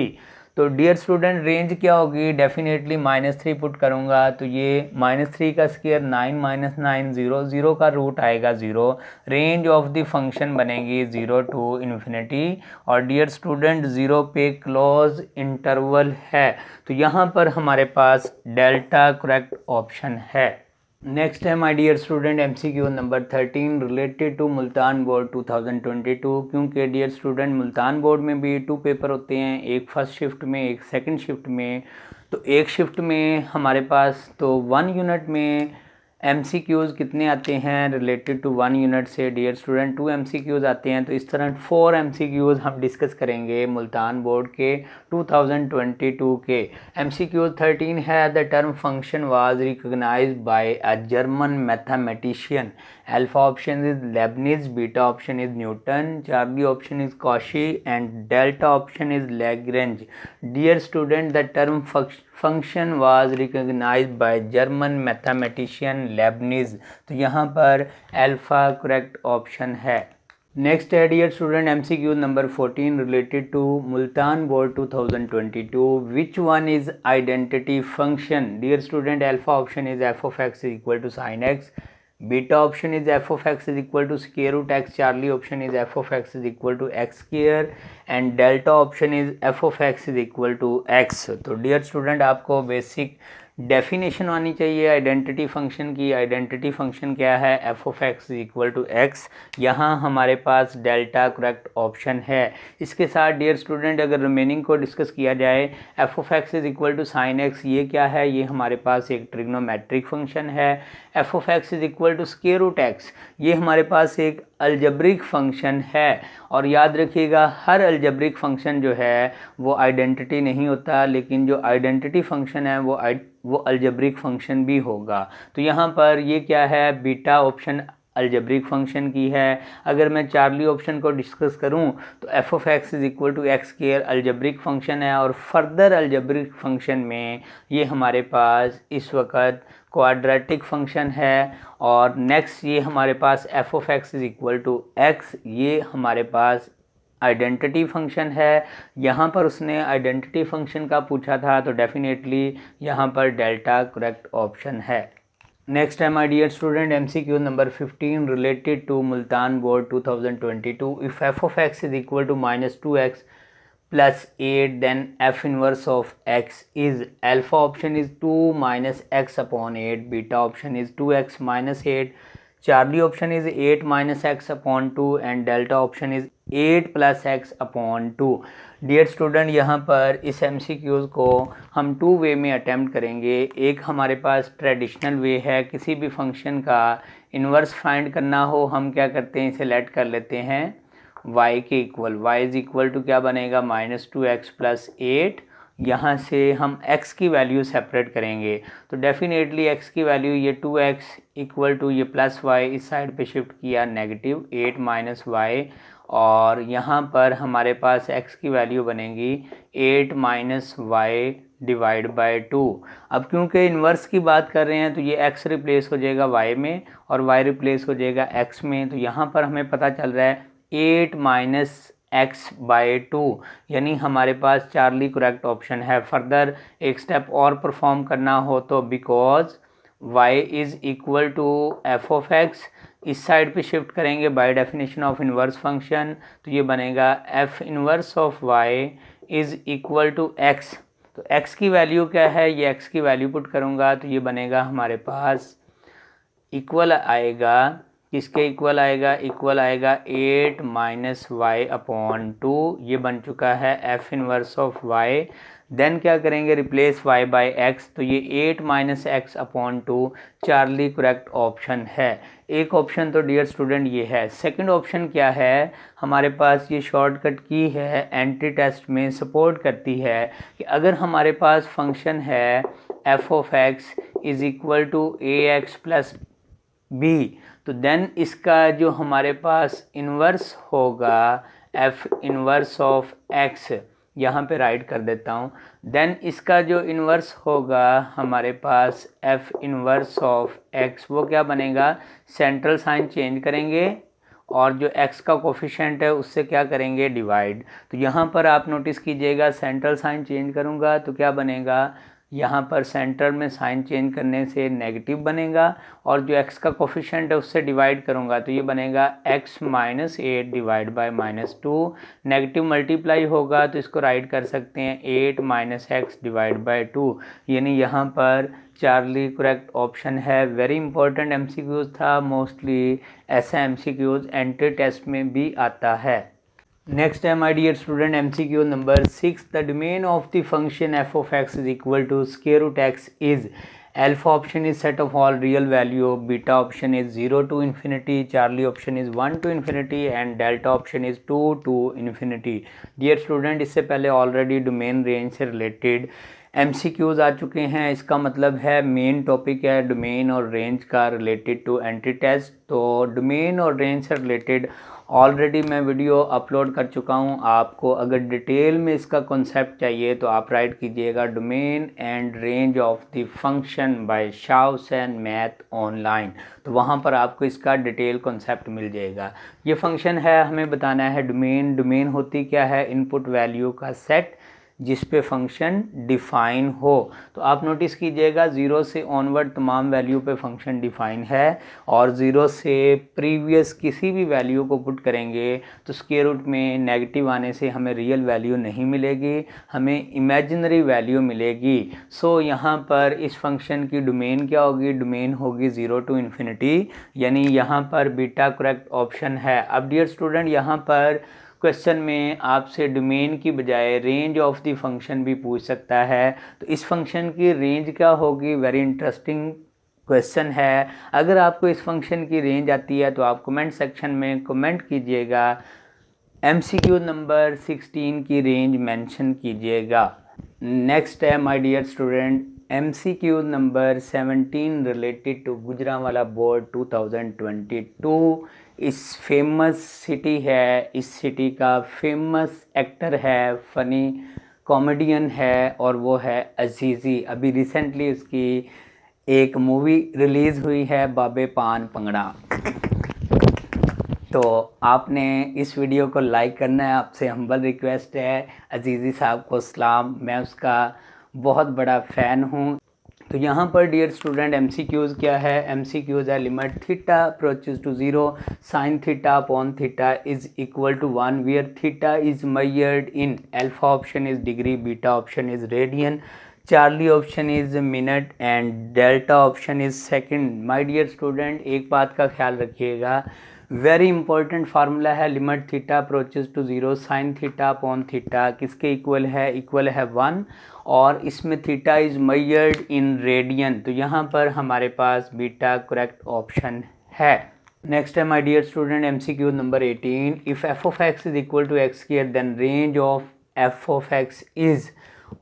S1: तो डियर स्टूडेंट रेंज क्या होगी? डेफिनेटली -3 पुट करूँगा तो ये -3 का स्क्वायर 9 - 9 0, 0 का रूट आएगा 0। रेंज ऑफ द फंक्शन बनेगी 0 टू इन्फिनिटी, और डियर स्टूडेंट 0 पे क्लोज इंटरवल है, तो यहाँ पर हमारे पास डेल्टा करेक्ट ऑप्शन है। नेक्स्ट है my dear student MCQ number 13 related to Multan board 2022। क्योंकि डियर स्टूडेंट मुल्तान बोर्ड में भी 2 पेपर होते हैं, एक फर्स्ट शिफ्ट में, एक सेकंड शिफ्ट में। तो एक शिफ्ट में हमारे पास तो 1 यूनिट में MCQs कितने आते हैं रिलेटेड टू 1 यूनिट से? डियर स्टूडेंट 2 MCQs आते हैं। तो इस तरह 4 MCQs हम डिस्कस करेंगे मुल्तान बोर्ड के 2022 के। MCQ 13 है the term function was recognised by a German mathematician. Alpha option is Leibniz, beta option is Newton, charlie option is Cauchy, and delta option is Lagrange. Dear student the term function was recognised by German mathematician Leibniz, तो यहाँ पर alpha correct option है। Next है dear student MCQ number 14 related to Multan board 2022। Which one is identity function? Dear student alpha option is f of x is equal to sin x, beta option is f of x is equal to square root x, charlie option is f of x is equal to x square, and delta option is f of x is equal to x। तो dear student आपको basic definition आनी चाहिए identity function की। Identity function क्या है, f of x is equal to x. यहाँ हमारे पास डेल्टा करेक्ट ऑप्शन है। इसके साथ डियर स्टूडेंट अगर रिमेनिंग को डिस्कस किया जाए, f of x is equal to sine x, ये क्या है, ये हमारे पास एक ट्रिग्नोमेट्रिक फंक्शन है। F of x is equal to square root x, ये हमारे पास एक अलजेब्रिक फंक्शन है। और याद रखिएगा हर अलजेब्रिक फंक्शन जो है वो आइडेंटिटी नहीं होता, लेकिन जो आइडेंटिटी फंक्शन है वो अलजेब्रिक फंक्शन भी होगा। तो यहाँ पर ये क्या है, बीटा ऑप्शन अलजेब्रिक फंक्शन की है। अगर मैं चार्ली ऑप्शन को डिस्कस करूं तो f of x is equal to x square algebraic function है, और फर्दर अलजेब्रिक फंक्शन में ये हमारे पास इस वक्त क्वाड्रेटिक फंक्शन है। और नेक्स्ट ये हमारे पास F of x is equal to X, ये हमारे पास आइडेंटिटी फंक्शन है। यहाँ पर उसने आइडेंटिटी फंक्शन का पूछा था, तो डेफिनेटली यहाँ पर डेल्टा करेक्ट ऑप्शन है। नेक्स्ट है my dear student MCQ number 15 related to Multan board 2022। If f of x is equal to -2x plus 8, then f inverse of x is alpha option is 2 minus x upon 8, beta option is 2x minus 8, Charlie option is 8 minus x upon 2 and delta option is 8 plus x upon 2। Dear student यहाँ पर इस MCQs को हम 2 वे में attempt करेंगे। एक हमारे पास traditional way है, किसी भी फंक्शन का इन्वर्स फाइंड करना हो हम क्या करते हैं, इसे लेट कर लेते हैं y के equal. y is equal to क्या बनेगा, -2x प्लस 8। यहाँ से हम x की वैल्यू सेपरेट करेंगे, तो डेफिनेटली x की वैल्यू ये 2x इक्वल टू ये प्लस y इस साइड पे शिफ्ट किया नेगेटिव 8 माइनस y, और यहाँ पर हमारे पास x की वैल्यू बनेगी 8 माइनस y डिवाइड बाय 2। अब क्योंकि इन्वर्स की बात कर रहे हैं तो ये x रिप्लेस हो जाएगा y में और y रिप्लेस हो जाएगा x में। तो यहाँ पर हमें पता चल रहा है 8 माइनस एक्स बाई 2, यानी हमारे पास चार्ली करेक्ट ऑप्शन है। फर्दर एक स्टेप और परफॉर्म करना हो तो because y is equal to f of x, इस साइड पे शिफ्ट करेंगे by definition of inverse function, तो ये बनेगा f inverse of y is equal to x. तो x की वैल्यू क्या है, ये x की वैल्यू पुट करूँगा तो ये बनेगा हमारे पास इक्वल आएगा, किसके इक्वल आएगा, इक्वल आएगा 8 माइनस वाई अपॉन 2, ये बन चुका है f inverse of y। Then क्या करेंगे, रिप्लेस y बाय x, तो ये 8 minus x upon 2 charlie correct option है। एक ऑप्शन तो डियर स्टूडेंट ये है। सेकंड ऑप्शन क्या है, हमारे पास ये शॉर्टकट की है, एंटी टेस्ट में सपोर्ट करती है कि अगर हमारे पास फंक्शन है f of x is equal to a x plus b, तो देन इसका जो हमारे पास इन्वर्स होगा एफ इन्वर्स ऑफ एक्स, यहाँ पे राइट कर देता हूँ। देन इसका जो इन्वर्स होगा हमारे पास एफ इन्वर्स ऑफ एक्स, वो क्या बनेगा, सेंट्रल साइन चेंज करेंगे और जो x का कोफिशिएंट है उससे क्या करेंगे, डिवाइड। तो यहाँ पर आप नोटिस कीजिएगा सेंट्रल साइन चेंज करूँगा तो क्या बनेगा, यहाँ पर सेंटर में साइन चेंज करने से नेगेटिव बनेगा और जो x का कोफिशिएंट है उससे डिवाइड करूँगा तो ये बनेगा x minus 8 divide by -2। Negative multiply होगा तो इसको राइट कर सकते हैं 8 माइनस एक्स डिवाइड बाय 2, यानी यहाँ पर चार्ली करेक्ट ऑप्शन है। वेरी इंपॉर्टेंट MCQs था, मोस्टली ऐसा MCQs एंट्री टेस्ट में भी आता है। नेक्स्ट है my dear student MCQ number 6, the domain of the function f of x is equal to square root x is alpha option is set of all real value, beta option is 0 to infinity, charlie option is 1 to infinity and delta option is 2 to infinity। Dear student इससे पहले already domain range से related MCQs आ चुके हैं, इसका मतलब है main topic है डोमेन और रेंज का रिलेटेड टू एंट्री टेस्ट। तो डोमेन और रेंज से रिलेटेड ऑलरेडी मैं वीडियो अपलोड कर चुका हूं। आपको अगर डिटेल में इसका कॉन्सेप्ट चाहिए तो आप राइट कीजिएगा domain and range of the function by शाओसेन मैथ ऑनलाइन, तो वहां पर आपको इसका डिटेल कॉन्सेप्ट मिल जाएगा। ये फंक्शन है, हमें बताना है डोमेन। डोमेन होती क्या है, इनपुट वैल्यू का सेट जिस पे फंक्शन डिफ़ाइन हो। तो आप नोटिस कीजिएगा 0 से ऑनवर्ड तमाम वैल्यू पे फंक्शन डिफ़ाइन है और 0 से प्रीवियस किसी भी वैल्यू को पुट करेंगे तो स्क्वायर रूट में नेगेटिव आने से हमें रियल वैल्यू नहीं मिलेगी, हमें इमेजिनरी वैल्यू मिलेगी। सो यहाँ पर इस फंक्शन की डोमेन क्या होगी, डोमेन होगी 0 to इन्फिनिटी, यानी यहाँ पर बीटा करेक्ट ऑप्शन है। अब डियर स्टूडेंट यहाँ पर क्वेश्चन में आपसे डोमेन की बजाय रेंज ऑफ द फंक्शन भी पूछ सकता है, तो इस फंक्शन की रेंज क्या होगी, वेरी इंटरेस्टिंग क्वेश्चन है। अगर आपको इस फंक्शन की रेंज आती है तो आप कमेंट सेक्शन में कमेंट कीजिएगा, MCQ नंबर 16 की रेंज मेंशन कीजिएगा। नेक्स्ट है my dear student MCQ number 17 related to Gujranwala board 2022। इस फेमस सिटी है, इस सिटी का फेमस एक्टर है, फ़नी कॉमेडियन है और वो है अजीज़ी। अभी रिसेंटली उसकी एक मूवी रिलीज़ हुई है बाबे पान पंगड़ा। तो आपने इस वीडियो को लाइक करना है, आपसे हम्बल रिक्वेस्ट है। अजीज़ी साहब को सलाम, मैं उसका बहुत बड़ा फ़ैन हूँ। तो यहाँ पर डियर स्टूडेंट MCQs क्या है, MCQs है limit theta approaches to 0 sine theta upon theta is equal to 1 where theta is measured in alpha option is degree, beta option is radian, charlie option is minute and delta option is second. My dear student एक बात का ख्याल रखिएगा, very important formula है limit theta approaches to 0 sine theta upon theta किसके equal है, equal है 1 और इसमें theta is measured in radian, तो यहाँ पर हमारे पास बीटा करेक्ट ऑप्शन है। नेक्स्ट है my dear student MCQ number 18, if f of x is equal to x square then range of f of x is,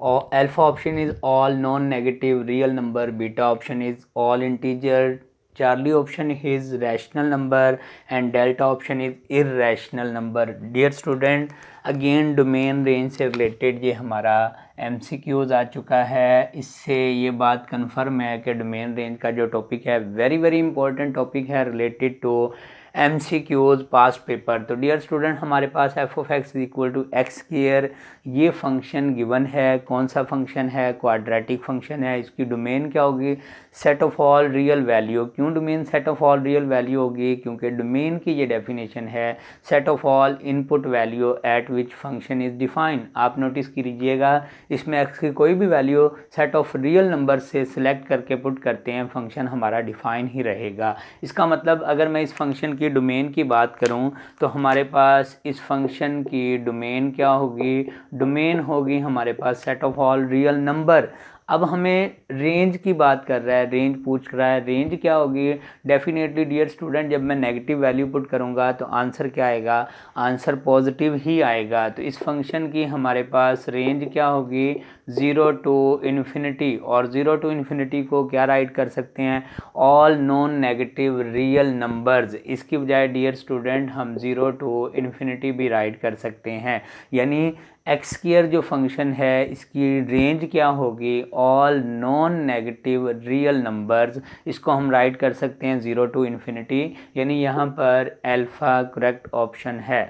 S1: alpha option is all non negative real number, beta option is all integer, charlie option is rational number and delta option is irrational number. Dear student again domain range से related ये हमारा MCQs आ चुका है। इससे ये बात confirm है कि डोमेन रेंज का जो टॉपिक है वेरी वेरी इंपॉर्टेंट टॉपिक है related to MCQs past paper. तो डियर स्टूडेंट हमारे पास f of x is equal to x square ये फंक्शन गिवन है। कौन सा फंक्शन है, क्वाड्रेटिक फंक्शन है। इसकी डोमेन क्या होगी, set of all real value. क्यों domain set of all real value होगी, क्योंकि डोमेन की ये डेफिनेशन है set of all input value at which function is defined. आप नोटिस कीजिएगा इसमें x की कोई भी value set of real number से सिलेक्ट करके पुट करते हैं, फंक्शन हमारा डिफाइन ही रहेगा। इसका मतलब अगर मैं इस फंक्शन की डोमेन की बात करूं तो हमारे पास इस फंक्शन की डोमेन क्या होगी, डोमेन होगी हमारे पास set of all real number. अब हमें रेंज की बात कर रहा है, रेंज पूछ रहा है, रेंज क्या होगी। डेफिनेटली डियर स्टूडेंट जब मैं नेगेटिव वैल्यू पुट करूंगा तो आंसर क्या आएगा, आंसर पॉजिटिव ही आएगा। तो इस फंक्शन की हमारे पास रेंज क्या होगी, 0 टू इन्फिनिटी, और 0 टू इन्फिनिटी को क्या राइट कर सकते हैं, all non negative real numbers. इसकी बजाय डियर स्टूडेंट हम 0 टू इन्फिनिटी भी राइट कर सकते हैं, यानी एक्स स्क्वायर जो फंक्शन है इसकी रेंज क्या होगी, all non negative real numbers. इसको हम राइट कर सकते हैं 0 टू इन्फिनिटी, यानी यहाँ पर अल्फा करेक्ट ऑप्शन है।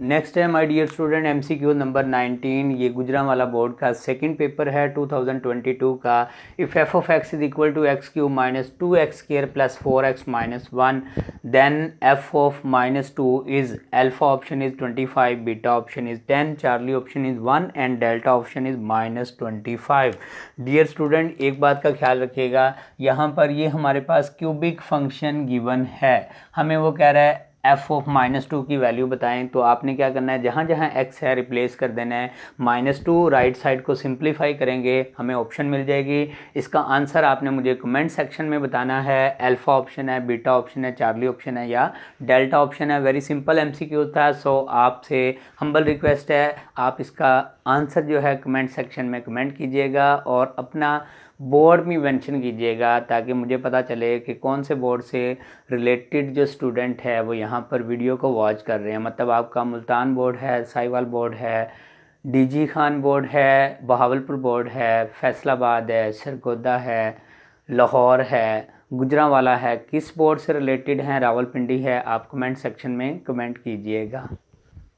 S1: नेक्स्ट है my dear student MCQ number 19, ये गुजरांवाला बोर्ड का सेकंड पेपर है 2022 का। If f of x is equal to x cube minus 2x square plus 4x minus 1 then f of minus 2 is, alpha option is 25, beta option is 10, charlie option is 1 and delta option is minus 25। Dear student एक बात का ख्याल रखिएगा, यहाँ पर ये हमारे पास cubic function given है, हमें वो कह रहा है f ऑफ माइनस 2 की वैल्यू बताएं। तो आपने क्या करना है, जहाँ जहाँ x है रिप्लेस कर देना है, -2 राइट साइड को सिंप्लीफाई करेंगे हमें ऑप्शन मिल जाएगी। इसका आंसर आपने मुझे कमेंट सेक्शन में बताना है, अल्फा ऑप्शन है, बीटा ऑप्शन है, चार्ली ऑप्शन है या डेल्टा ऑप्शन है। वेरी सिंपल MCQ था। सो आपसे हम्बल रिक्वेस्ट है आप इसका आंसर जो है कमेंट सेक्शन में कमेंट कीजिएगा और अपना बोर्ड भी मेंशन कीजिएगा ताकि मुझे पता चले कि कौन से बोर्ड से रिलेटेड जो स्टूडेंट है वो यहाँ पर वीडियो को वॉच कर रहे हैं। मतलब आपका मुल्तान बोर्ड है, साहिवाल बोर्ड है, DG खान बोर्ड है, बहावलपुर बोर्ड है, फैसलाबाद है, सरगोदा है, लाहौर है, गुजरांवाला है, किस बोर्ड से रिलेटेड हैं, रावलपिंडी है। आप कमेंट सेक्शन में कमेंट कीजिएगा।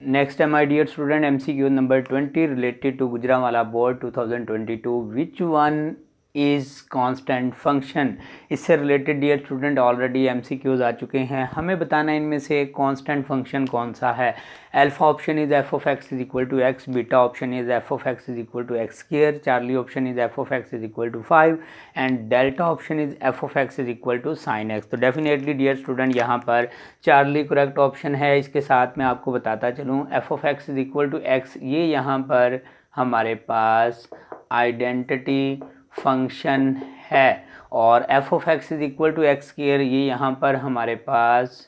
S1: नेक्स्ट है my dear student MCQ number 20 related to Gujranwala board 2022 which one is constant function. इससे related dear student already MCQs आ चुके हैं। हमें बताना है इनमें से कांस्टेंट फंक्शन कौन सा है। Alpha option is f of x is equal to x, beta option is f of x is equal to x square, Charlie option is f of x is equal to 5 and delta option is f of x is equal to sin x। तो definitely dear student यहाँ पर Charlie correct option है। इसके साथ मैं आपको बताता चलूँ f of x is equal to x, ये यहाँ पर हमारे पास आइडेंटिटी फंक्शन है और f of x is equal to x square, ये यहाँ पर हमारे पास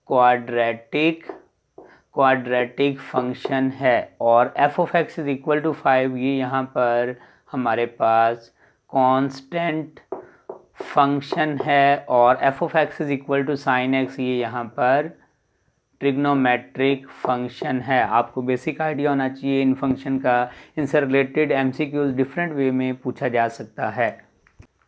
S1: क्वाड्रेटिक फंक्शन है और f of x is equal to 5, ये यहाँ पर हमारे पास कांस्टेंट फंक्शन है और f of x is equal to sin x, ये यहाँ पर ट्रिग्नोमेट्रिक फंक्शन है। आपको बेसिक आइडिया होना चाहिए इन फंक्शन का। इनसे रिलेटेड MCQs डिफरेंट वे में पूछा जा सकता है।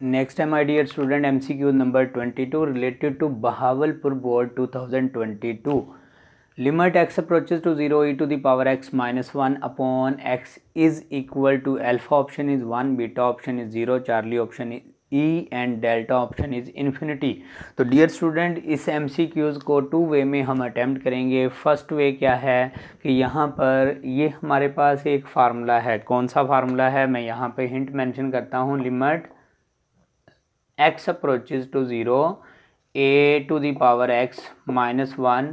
S1: नेक्स्ट है my dear student MCQ number 22 related to Bahawalpur board 2022। Limit x approaches to 0 e to the power x minus 1 upon x is equal to alpha option is 1, beta option is 0, charlie option is E and delta option is infinity. तो dear student इस MCQs को 2 वे में हम attempt करेंगे। First way क्या है कि यहाँ पर ये हमारे पास एक फार्मूला है। कौन सा फार्मूला है, मैं यहाँ पे हिंट मेंशन करता हूँ। Limit x approaches to 0 a to the power x minus 1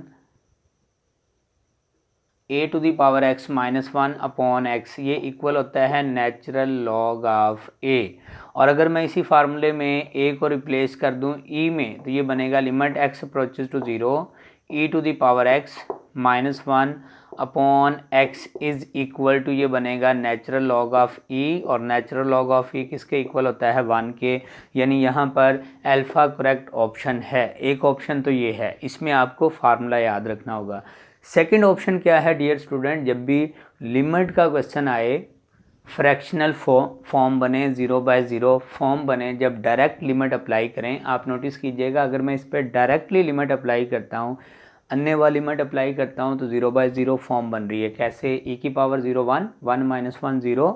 S1: a to the power x minus 1 upon x, ये इक्वल होता है नेचुरल लॉग ऑफ a। और अगर मैं इसी फार्मूले में a को रिप्लेस कर दूं e में, तो ये बनेगा limit x approaches to 0 e to the power x minus 1 upon x is equal to, ये बनेगा नेचुरल लॉग ऑफ e और नेचुरल लॉग ऑफ e किसके इक्वल होता है 1 के। यानी यहाँ पर अल्फा करेक्ट ऑप्शन है। एक ऑप्शन तो ये है, इसमें आपको फार्मूला याद रखना होगा। सेकंड ऑप्शन क्या है डियर स्टूडेंट, जब भी लिमिट का क्वेश्चन आए, फ्रैक्शनल फॉर्म बने, 0/0 फॉर्म बने, जब डायरेक्ट लिमिट अप्लाई करें, आप नोटिस कीजिएगा अगर मैं इस पर डायरेक्टली लिमिट अप्लाई करता हूँ, अन्य वाली लिमिट अप्लाई करता हूँ, तो 0/0 फॉर्म बन रही है। कैसे, e की पावर 0 1, 1 माइनस 1 0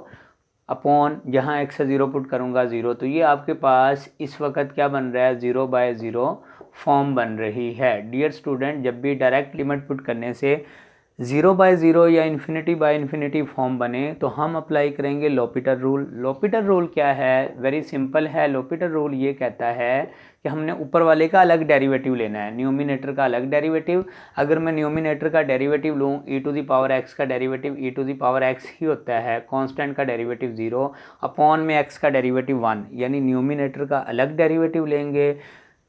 S1: अपॉन जहाँ x से 0 पुट करूँगा 0, तो ये आपके पास इस वक्त क्या बन रहा है 0/0 फॉर्म बन रही है। डियर स्टूडेंट जब भी डायरेक्ट लिमिट पुट करने से 0/0 या इन्फिनिटी फॉर्म बने तो हम अप्लाई करेंगे लोपिटर रूल। लोपिटर रूल क्या है, वेरी सिंपल है। लोपिटर रूल ये कहता है कि हमने ऊपर वाले का अलग डेरिवेटिव लेना है, न्यूमिनेटर का अलग डेरिवेटिव। अगर मैं न्यूमिनेटर का डेरिवेटिव लूँ, e to the power x का derivative e to the power x ही होता है, कांस्टेंट का डेरिवेटिव 0 अपॉन में x का डेरिवेटिव 1, यानी न्यूमिनेटर का अलग डेरिवेटिव लेंगे,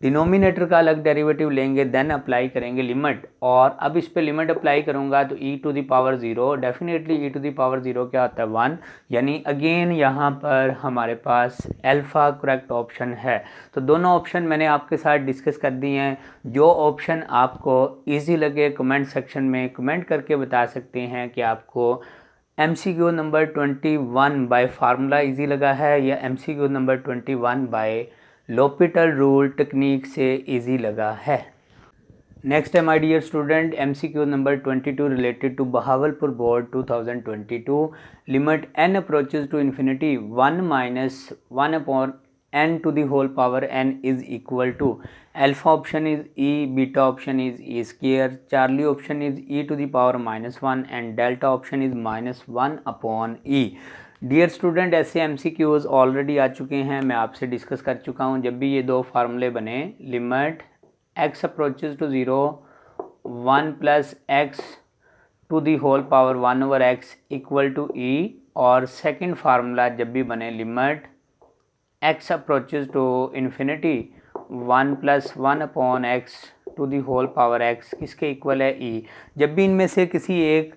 S1: डिनोमिनेटर का अलग डेरिवेटिव लेंगे, देन अप्लाई करेंगे लिमिट। और अब इस पे लिमिट अप्लाई करूँगा तो e to the power 0, definitely e to the power 0 क्या होता है 1, यानी अगेन यहाँ पर हमारे पास अल्फा करेक्ट ऑप्शन है। तो दोनों ऑप्शन मैंने आपके साथ डिस्कस कर दिए हैं। जो ऑप्शन आपको ईजी लगे कमेंट सेक्शन में कमेंट करके बता सकते हैं कि आपको MCQ number 21 by formula easy लगा है या MCQ number 21 by L'Hopital rule technique से इजी लगा है। नेक्स्ट है my dear student MCQ number 22 related to Bahawalpur board 2022। Limit n approaches to infinity 1 minus 1 upon n to the whole power n is equal to alpha option is e, beta option is e square, Charlie option is e to the power -1 and delta option is -1 upon e। Dear student ऐसे MCQs already आ चुके हैं, मैं आपसे discuss कर चुका हूं। जब भी ये दो फार्मूले बने, limit x approaches to 0 1 plus x to the whole power 1 over x equal to e, और सेकंड फार्मूला जब भी बने limit x approaches to infinity 1 plus 1 upon x to the whole power x किसके इक्वल है e। जब भी इनमें से किसी एक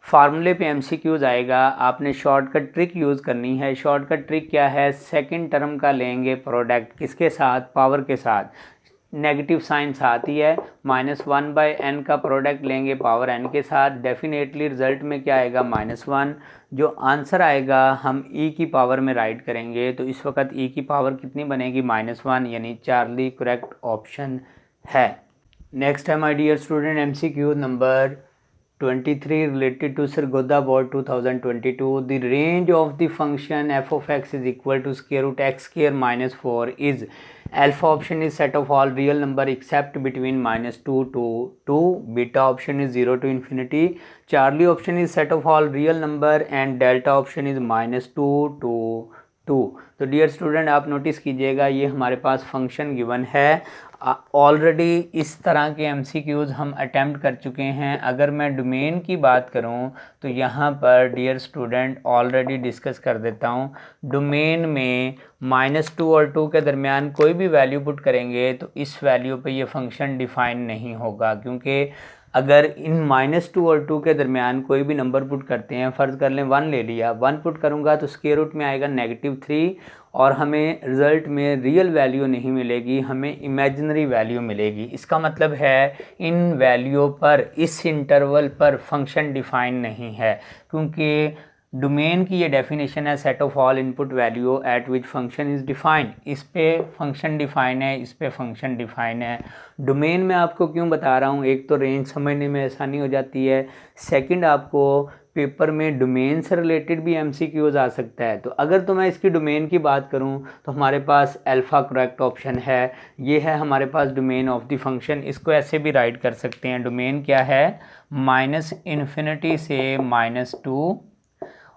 S1: फार्मूले पे MCQs आएगा, आपने शॉर्टकट ट्रिक यूज़ करनी है। शॉर्टकट ट्रिक क्या है, सेकंड टर्म का लेंगे प्रोडक्ट, किसके साथ, पावर के साथ, नेगेटिव साइन साथ ही है, -1/n का प्रोडक्ट लेंगे पावर n के साथ, डेफिनेटली रिजल्ट में क्या आएगा -1। जो आंसर आएगा हम e की पावर में राइट करेंगे, तो इस वक्त e की पावर कितनी बनेगी -1, यानी चार्ली करेक्ट ऑप्शन है। नेक्स्ट है my dear student MCQ number 23 related to Sargodha board 2022. The range of the function f of x is equal to square root x square minus 4 is alpha option is set of all real number except between -2 to 2, beta option is 0 to infinity, Charlie option is set of all real number and delta option is -2 to 2। तो dear student आप notice कीजिएगा ये हमारे पास function given है। Already इस तरह के MCQs हम अटैम्प्ट कर चुके हैं। अगर मैं डोमेन की बात करूं तो यहाँ पर डियर स्टूडेंट ऑलरेडी डिस्कस कर देता हूं। डोमेन में -2 और 2 के दरमियान कोई भी वैल्यू पुट करेंगे तो इस वैल्यू पे ये फंक्शन डिफाइन नहीं होगा, क्योंकि अगर इन -2 और 2 के दरमियान कोई भी नंबर पुट करते हैं, फ़र्ज़ कर लें 1 ले लिया, 1 पुट करूँगा तो स्क्वायर रूट में आएगा -3 और हमें रिज़ल्ट में रियल वैल्यू नहीं मिलेगी, हमें इमेजिनरी वैल्यू मिलेगी। इसका मतलब है इन वैल्यू पर, इस इंटरवल पर फंक्शन डिफाइन नहीं है, क्योंकि डोमेन की ये डेफिनेशन है set of all input value at which function is defined. इस पे फंक्शन डिफाइन है, इस पे फंक्शन डिफाइन है। डोमेन में आपको क्यों बता रहा हूँ, एक तो रेंज समझने में आसानी हो जाती है, सेकंड आपको पेपर में डोमेन से रिलेटेड भी MCQs आ सकता है। तो अगर तो मैं इसकी डोमेन की बात करूं तो हमारे पास अल्फ़ा करेक्ट ऑप्शन है, ये है हमारे पास डोमेन ऑफ द फंक्शन। इसको ऐसे भी राइट कर सकते हैं, डोमेन क्या है -∞ से -2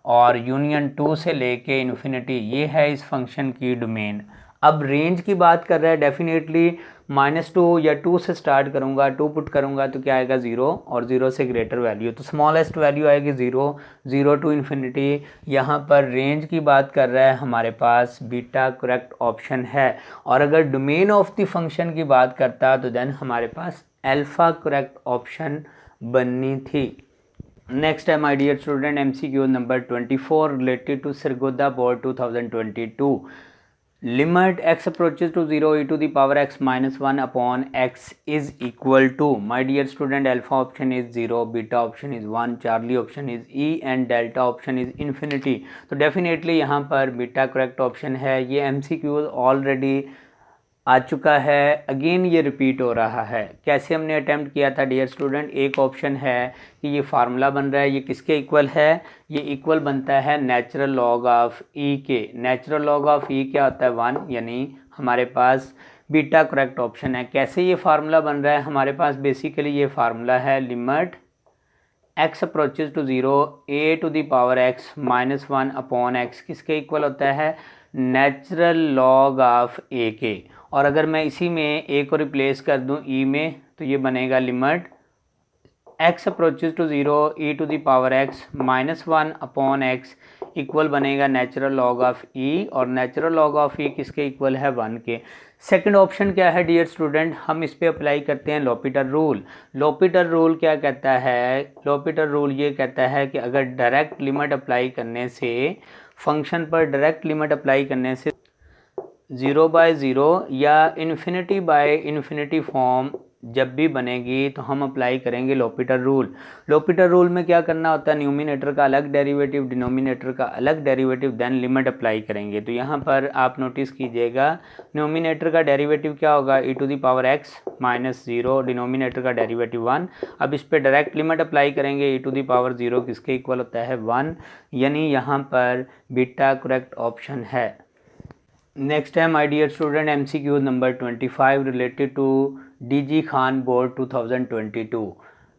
S1: और यूनियन 2 से लेके इन्फिनिटी, ये है इस फंक्शन की डोमेन। अब रेंज की बात कर रहा है, डेफिनेटली -2 या 2 से स्टार्ट करूँगा, 2 पुट करूँगा तो क्या आएगा 0 और 0 से ग्रेटर वैल्यू, तो स्मॉलेस्ट वैल्यू आएगी 0, 0 टू इन्फिनिटी। यहाँ पर रेंज की बात कर रहा है, हमारे पास बीटा करेक्ट ऑप्शन है। और अगर डोमेन ऑफ द फंक्शन की बात करता तो देन हमारे पास अल्फ़ा करेक्ट ऑप्शन बननी थी। नेक्स्ट है my dear student MCQ number 24 related to Sargodha board 2022। Limit x approaches to 0 e to the power x -1 upon x is equal to, my dear student alpha option is 0, beta option is 1, Charlie option is e and delta option is infinity. तो definitely यहाँ पर beta correct option है। ये MCQ already आ चुका है, again ये repeat हो रहा है। कैसे हमने अटेम्प्ट किया था डियर स्टूडेंट, एक ऑप्शन है कि ये फार्मूला बन रहा है, ये किसके इक्वल है, ये इक्वल बनता है नेचुरल लॉग ऑफ ई के। नेचुरल लॉग ऑफ ई क्या होता है 1, यानी हमारे पास बीटा करेक्ट ऑप्शन है। कैसे ये फार्मूला बन रहा है, हमारे पास बेसिकली ये फार्मूला है limit x approaches to 0 a to the power x -1 upon x किसके इक्वल होता है, नेचुरल लॉग ऑफ a के। और अगर मैं इसी में a को रिप्लेस कर दूं e में तो ये बनेगा limit x approaches to 0 e to the power x -1 upon x equal बनेगा नेचुरल लॉग ऑफ e, और नेचुरल लॉग ऑफ e किसके इक्वल है 1 के। सेकंड ऑप्शन क्या है डियर स्टूडेंट, हम इस पे अप्लाई करते हैं लॉपिटर रूल। लॉपिटर रूल क्या कहता है, लॉपिटर रूल ये कहता है कि अगर डायरेक्ट लिमिट अप्लाई करने से, फंक्शन पर डायरेक्ट लिमिट अप्लाई करने से 0/0 या इन्फिनिटी बाय इन्फिनिटी फॉर्म जब भी बनेगी तो हम अप्लाई करेंगे लॉपिटर रूल। लॉपिटर रूल में क्या करना होता है, न्यूमिनेटर का अलग डेरिवेटिव, डिनोमिनेटर का अलग डेरिवेटिव, देन लिमिट अप्लाई करेंगे। तो यहाँ पर आप नोटिस कीजिएगा, न्यूमिनेटर का डेरिवेटिव क्या होगा e to the power x -0, denominator का डेरिवेटिव 1। अब इस पर डायरेक्ट लिमिट अप्लाई करेंगे, e टू द पावर 0 किसके इक्वल होता है 1, यानी यहाँ पर बीटा करेक्ट ऑप्शन है। नेक्स्ट है my dear student MCQ number 25 related to DG Khan board 2022।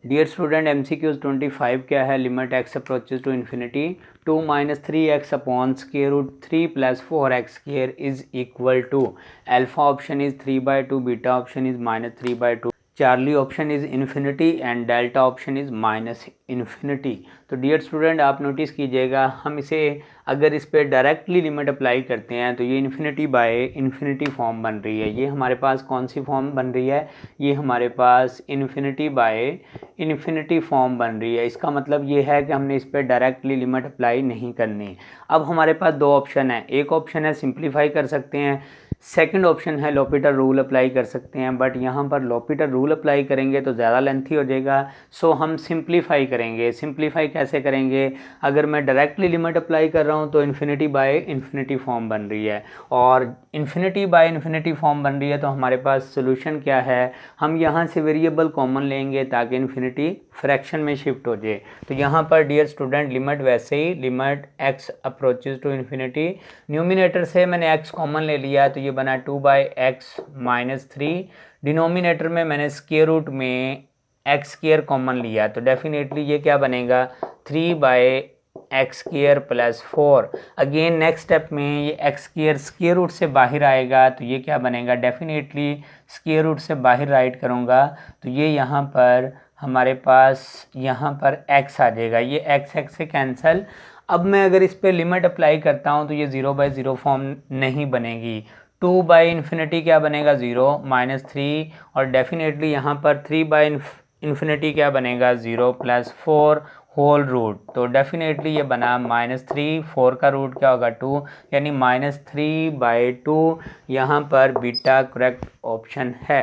S1: Dear student MCQ 25 क्या है, limit x approaches to infinity 2 - 3x अपॉन square root 3 + 4x square is equal to, alpha option is 3/2, beta option is -3/2, Charlie option is infinity and delta option is -infinity. तो dear student आप notice कीजिएगा, हम इसे अगर इस पर directly limit apply करते हैं तो ये इन्फिनिटी बाय इन्फिनिटी फॉर्म बन रही है। ये हमारे पास कौन सी फॉर्म बन रही है, ये हमारे पास इन्फिनिटी बाय इन्फिनिटी फॉर्म बन रही है। इसका मतलब ये है कि हमने इस पर डायरेक्टली लिमिट अप्लाई नहीं करनी। अब हमारे पास दो ऑप्शन है, एक ऑप्शन है सिंप्लीफाई कर सकते हैं, सेकंड ऑप्शन है लोपिटर रूल अप्लाई कर सकते हैं, बट यहाँ पर लोपिटर रूल अप्लाई करेंगे तो ज़्यादा लेंथी हो जाएगा। सो हम सिंप्लीफाई करेंगे। सिंप्लीफाई कैसे करेंगे? अगर मैं डायरेक्टली लिमिट अप्लाई कर रहा हूँ तो इन्फिनिटी बाय इन्फिनिटी फॉर्म बन रही है, और इन्फिनिटी बाय इन्फिनिटी फॉर्म बन रही है तो हमारे पास सोल्यूशन क्या है? हम यहाँ से वेरिएबल कॉमन लेंगे ताकि इन्फिनिटी फ्रैक्शन में शिफ्ट हो जाए। तो यहाँ पर डियर स्टूडेंट लिमिट वैसे ही limit x approaches to infinity, numerator से मैंने x कॉमन ले लिया तो ये बना 2/x माइनस 3, डिनोमिनेटर में मैंने स्क्वायर रूट में x स्क्वायर कॉमन लिया तो डेफिनेटली ये क्या बनेगा? 3/x square plus 4। Again next step में ये x स्क्वायर स्क्वायर रूट से बाहर आएगा तो ये क्या बनेगा? डेफिनेटली स्क्वायर रूट से बाहर राइट करूँगा तो ये यहाँ पर हमारे पास यहाँ पर x आ जाएगा, ये x से कैंसिल। अब मैं अगर इस पर लिमिट अप्लाई करता हूँ तो ये 0/0 फॉर्म नहीं बनेगी। 2/इन्फिनिटी क्या बनेगा? 0 माइनस 3, और डेफिनेटली यहाँ पर 3/इन्फिनिटी क्या बनेगा? 0 प्लस 4 होल रूट। तो डेफिनेटली ये बना -3, 4 का रूट क्या होगा? 2, यानी -3/2 यहाँ पर बीटा करेक्ट ऑप्शन है।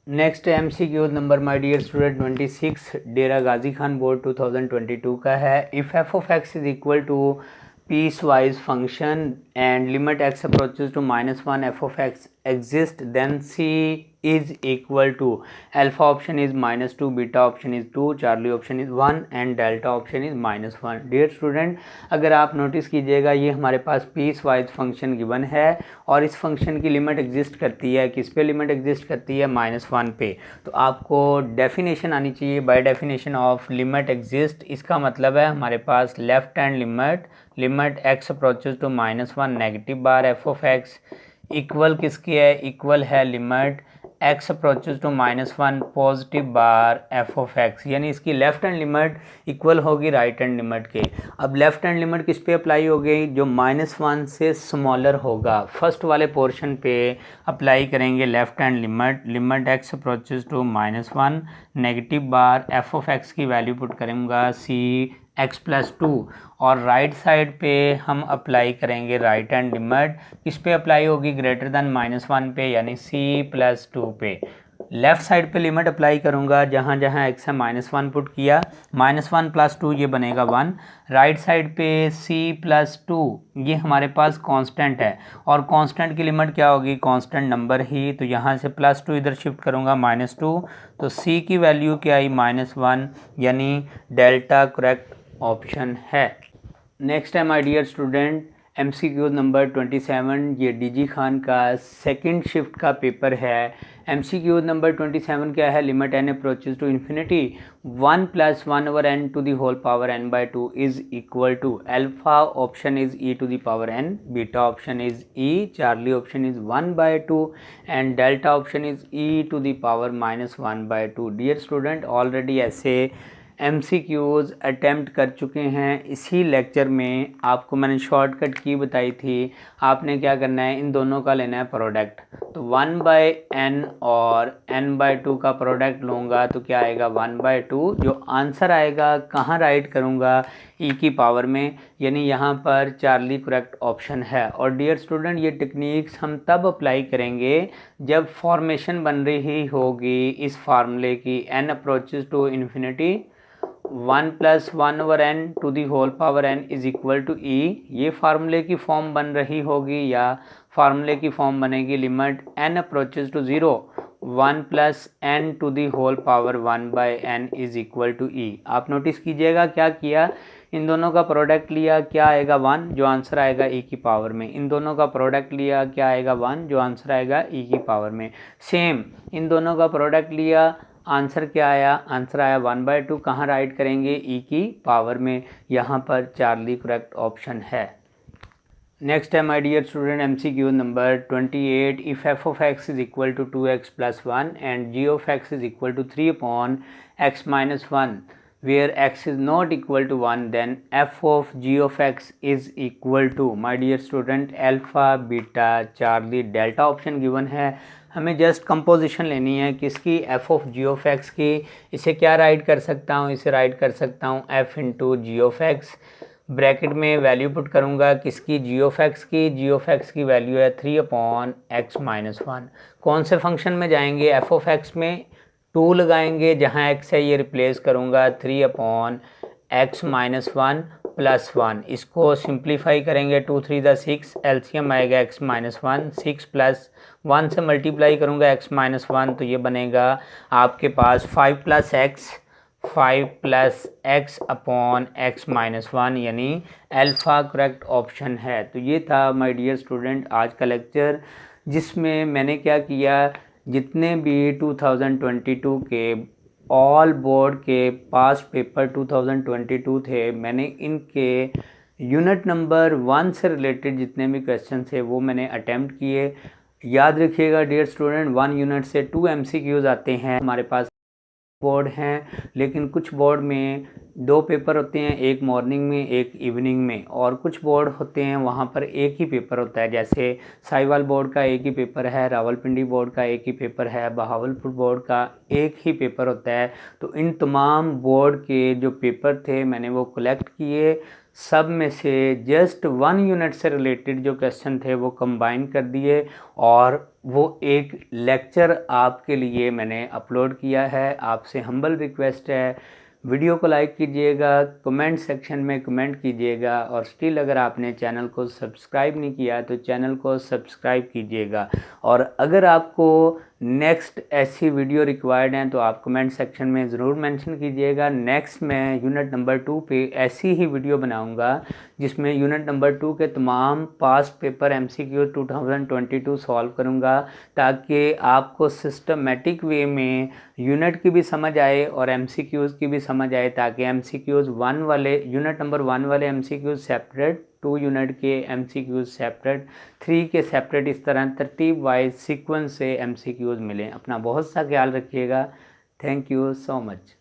S1: Next MCQ number my dear student 26 Dera Ghazi Khan board 2022 का है। If f of x is equal to piecewise function and limit x approaches to -1 f of x exist then c is equal to alpha option is -2, beta option is 2, Charlie option is 1 and delta option is -1। Dear student अगर आप notice कीजिएगा ये हमारे पास piecewise function given है और इस function की लिमिट एग्जिस्ट करती है, किस पे लिमिट एग्जिस्ट करती है? -1 पे। तो आपको डेफिनेशन आनी चाहिए by definition of limit exist. इसका मतलब है हमारे पास left hand limit x approaches to -1 negative बार f of x इक्वल किसकी है? इक्वल है limit x approaches to -1 positive बार f of x, यानी इसकी लेफ्ट हैंड लिमिट इक्वल होगी राइट हैंड लिमिट के। अब लेफ्ट हैंड लिमिट किस पे अप्लाई हो गई? जो -1 से स्मॉलर होगा, फर्स्ट वाले पोर्शन पे अप्लाई करेंगे left hand limit x approaches to -1 negative बार f of x की वैल्यू पुट करूँगा c x प्लस 2, और राइट साइड पे हम अप्लाई करेंगे राइट हैंड लिमिट, किस पे अप्लाई होगी? ग्रेटर देन -1 पे, यानी c प्लस 2 पे। लेफ़्ट साइड पे लिमिट अप्लाई करूँगा, जहाँ जहाँ x है -1 पुट किया, -1 प्लस 2 ये बनेगा 1। राइट साइड पे c प्लस 2 ये हमारे पास कांस्टेंट है, और कांस्टेंट की लिमिट क्या होगी? कांस्टेंट नंबर ही, तो यहाँ से +2 इधर शिफ्ट करूँगा -2, तो c की वैल्यू क्या आई? -1, यानी डेल्टा करेक्ट ऑप्शन है। नेक्स्ट है my dear student MCQ number 27, ये DG खान का सेकंड शिफ्ट का पेपर है। MCQ नंबर 27 क्या है? Limit n approaches to infinity 1 + 1/n to the whole power n/2 is equal to alpha option is e to the power n, beta option is e, Charlie option is 1/2 and delta option is e to the power -1/2। Dear student already ऐसे MCQs attempt कर चुके हैं। इसी lecture में आपको मैंने shortcut की बताई थी, आपने क्या करना है? इन दोनों का लेना है प्रोडक्ट। तो 1/n और n/2 का प्रोडक्ट लूँगा तो क्या आएगा? 1/2। जो आंसर आएगा कहाँ राइट करूँगा? e की पावर में, यानी यहाँ पर चार्ली करेक्ट ऑप्शन है। और डियर स्टूडेंट ये टेक्निक्स हम तब अप्लाई करेंगे जब फॉर्मेशन बन रही होगी इस फार्मूले की n approaches to infinity 1 + 1/n to the whole power n is equal to e, ये फार्मूले की फॉर्म बन रही होगी, या फार्मूले की फॉर्म बनेगी limit n approaches to 0 1 + n to the whole power 1/n is equal to e। आप नोटिस कीजिएगा क्या किया? इन दोनों का प्रोडक्ट लिया, क्या आएगा? 1, जो आंसर आएगा e की पावर में। इन दोनों का प्रोडक्ट लिया, क्या आएगा? 1, जो आंसर आएगा e की पावर में। सेम इन दोनों का प्रोडक्ट लिया, आंसर क्या आया? आंसर आया 1/2, कहाँ राइट करेंगे? e की पावर में। यहाँ पर चार्ली करेक्ट ऑप्शन है। नेक्स्ट है my dear student MCQ number 28, if f of x is equal to 2x + 1 and g of x is equal to 3/x - 1 where x is not equal to 1 then f of g of x is equal to, my dear student, alpha beta Charlie delta option given है। हमें just composition लेनी है किसकी? f of g of x की। इसे क्या right कर सकता हूँ? इसे राइट कर सकता हूँ f × g of x bracket में वैल्यू पुट करूँगा किसकी, जी ऑफ एक्स की वैल्यू है 3/x-1। कौन से फंक्शन में जाएंगे, एफ ऑफ एक्स में 2 लगाएंगे, जहाँ x है ये रिप्लेस करूँगा 3/x-1 + 1। इसको सिंप्लीफाई करेंगे, 2 3 × 6, एलसीएम आएगा x-1, 6 + 1 से मल्टीप्लाई करूँगा x-1, तो ये बनेगा आपके पास 5 + x/x-1, यानी अल्फ़ा करेक्ट ऑप्शन है। तो ये था माय डियर स्टूडेंट आज का लेक्चर, जिसमें मैंने क्या किया, जितने भी 2022 के ऑल बोर्ड के पास्ट पेपर 2022 थे, मैंने इनके यूनिट नंबर 1 से रिलेटेड जितने भी क्वेश्चन थे वो मैंने अटेम्प्ट किए। याद रखिएगा डियर स्टूडेंट, 1 यूनिट से 2 MCQs आते हैं हमारे पास। बोर्ड हैं, लेकिन कुछ बोर्ड में 2 पेपर होते हैं, एक मॉर्निंग में एक इवनिंग में, और कुछ बोर्ड होते हैं वहाँ पर एक ही पेपर होता है। जैसे साहिवाल बोर्ड का एक ही पेपर है, रावलपिंडी बोर्ड का एक ही पेपर है, बहावलपुर बोर्ड का एक ही पेपर होता है। तो इन तमाम बोर्ड के जो पेपर थे मैंने वो कलेक्ट किए, सब में से जस्ट 1 यूनिट से रिलेटेड जो क्वेश्चन थे वो कंबाइन कर दिए, और वो एक लेक्चर आपके लिए मैंने अपलोड किया है। आपसे हम्बल रिक्वेस्ट है, वीडियो को लाइक कीजिएगा, कमेंट सेक्शन में कमेंट कीजिएगा, और स्टिल अगर आपने चैनल को सब्सक्राइब नहीं किया तो चैनल को सब्सक्राइब कीजिएगा। और अगर आपको नेक्स्ट ऐसी वीडियो रिक्वायर्ड हैं तो आप कमेंट सेक्शन में ज़रूर मेंशन कीजिएगा। नेक्स्ट मैं यूनिट नंबर 2 पे ऐसी ही वीडियो बनाऊंगा जिसमें यूनिट नंबर 2 के तमाम पास्ट पेपर MCQ 2022 सॉल्व करूंगा, ताकि आपको सिस्टमेटिक वे में यूनिट की भी समझ आए और MCQs की भी समझ आए, ताकि MCQs 1 वाले यूनिट नंबर 1 वाले MCQs सेपरेट, 2 यूनिट के MCQs सेपरेट, 3 के सेपरेट, इस तरह तरतीब वाइज सीक्वेंस से MCQs मिलें। अपना बहुत सा ख्याल रखिएगा। Thank you so much.